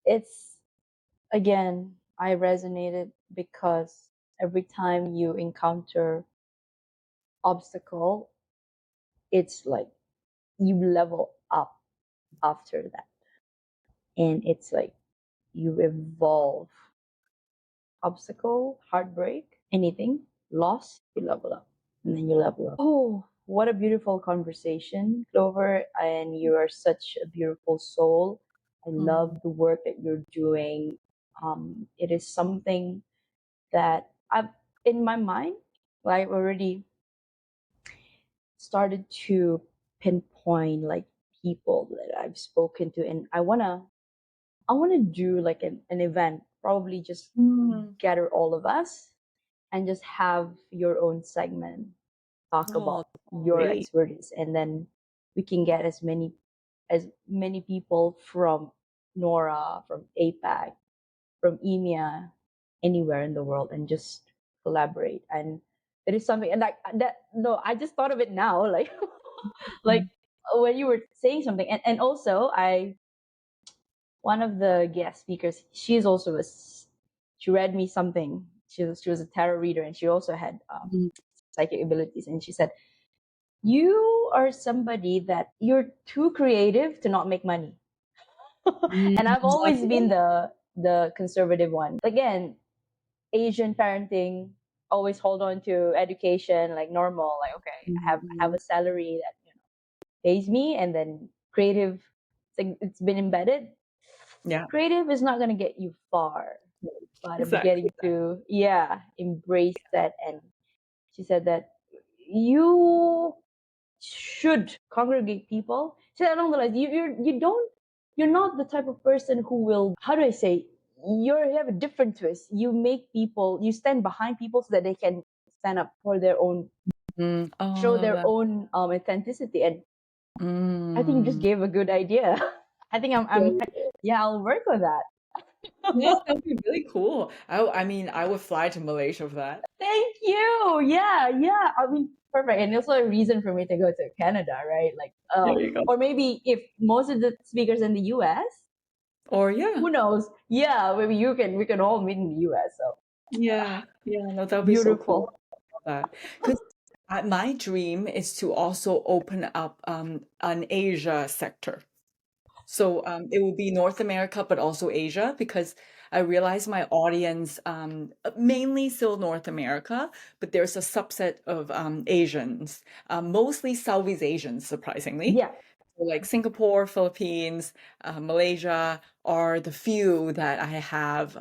It's again, I resonated because every time you encounter obstacle, it's like you level up after that. And it's like you evolve. Obstacle, heartbreak, anything, loss, you level up. And then you level up. Oh, what a beautiful conversation, Clover. And you are such a beautiful soul. I love Mm. the work that you're doing. It is something that I've in my mind, like already started to pinpoint like people that I've spoken to, and I wanna do like an event, probably just Mm. gather all of us and just have your own segment, talk Oh, about your great. expertise, and then we can get as many people from Nora, from APAC, from EMEA, anywhere in the world, and just collaborate. And it is something, and that no, I just thought of it now, like like Mm. when you were saying something, and also one of the guest speakers, she's also she read me something. She was a tarot reader, and she also had Mm. psychic abilities. And she said, "You are somebody that you're too creative to not make money." Mm. And I've always been Okay. the conservative one. Again, Asian parenting, always hold on to education like normal. Like, okay, I have Mhm. a salary that pays me, and then creative. It's been embedded. Yeah, Creative is not gonna get you far, but I'm exactly. getting to, yeah, embrace that. And she said that you should congregate people. She said along the lines, you're not the type of person who will, how do I say, you have a different twist. You stand behind people so that they can stand up for their own, Oh, I show love their that. own authenticity. And I think you just Mm. gave a good idea. I think I'm Yeah. yeah, I'll work on that. Yeah, that would be really cool. I mean, I would fly to Malaysia for that. Thank you. Yeah, yeah. I mean, perfect. And also a reason for me to go to Canada, right? Like, There you go. or maybe if most of the speakers in the US, Or yeah, who knows? Yeah, maybe we can all meet in the US. So yeah, yeah. No, that would be so cool. beautiful. That because my dream is to also open up an Asia sector. So it will be North America, but also Asia, because I realize my audience mainly still North America, but there's a subset of Asians, mostly Southeast Asians, surprisingly. Yeah. So like Singapore, Philippines, Malaysia are the few that I have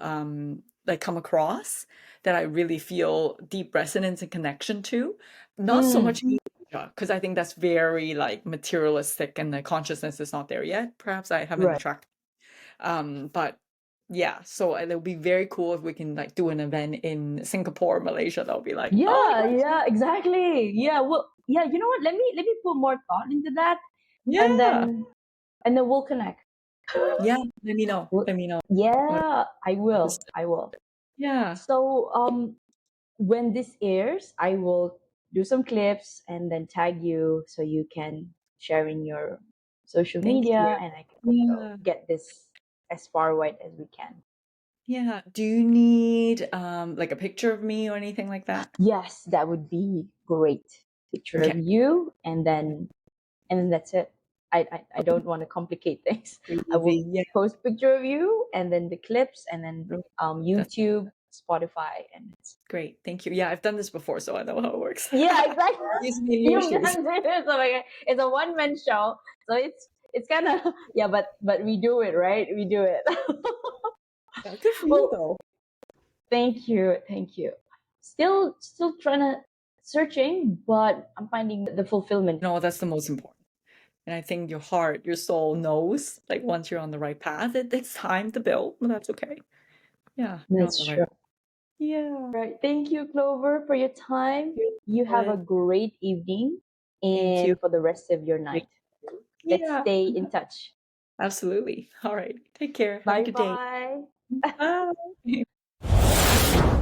like come across that I really feel deep resonance and connection to. Not so much Mm, because I think that's very like materialistic and the consciousness is not there yet. Perhaps I haven't right. attracted. But yeah, so it would be very cool if we can like do an event in Singapore, Malaysia. That would be like, oh my Yeah, gosh, yeah, exactly. Yeah, well, yeah, you know what? Let me put more thought into that and yeah, then we'll connect. yeah. Let me know. Well, Let me know. What yeah, I will. just I will. yeah. So, when this airs, I will do some clips and then tag you so you can share in your social Thank media you. and I can also Yeah. get this as far wide as we can. Yeah. Do you need like a picture of me or anything like that? Yes, that would be great. Picture of Okay. you and then that's it. I don't want to complicate things. I will Easy. Yeah. post picture of you and then the clips and then Right. That's YouTube, Spotify, and it's great. Thank you. Yeah, I've done this before, so I know how it works. yeah, exactly. Gives me new You've shoes. done this. So like, it's a one man show, so it's kind of yeah, but we do it right. We do it. Yeah, good for you Well, though. thank you, thank you. Still trying to searching, but I'm finding the fulfillment. No, that's the most important. And I think your heart, your soul knows, like once you're on the right path, it's time to build, but that's okay. Yeah, you're on That's the right true. path. Yeah. Right. Thank you, Clover, for your time. You have a Good. great evening Thank you. and for the rest of your night. Let's Yeah, stay in touch. absolutely. All right. Take care. Have a Bye good day. bye. Bye.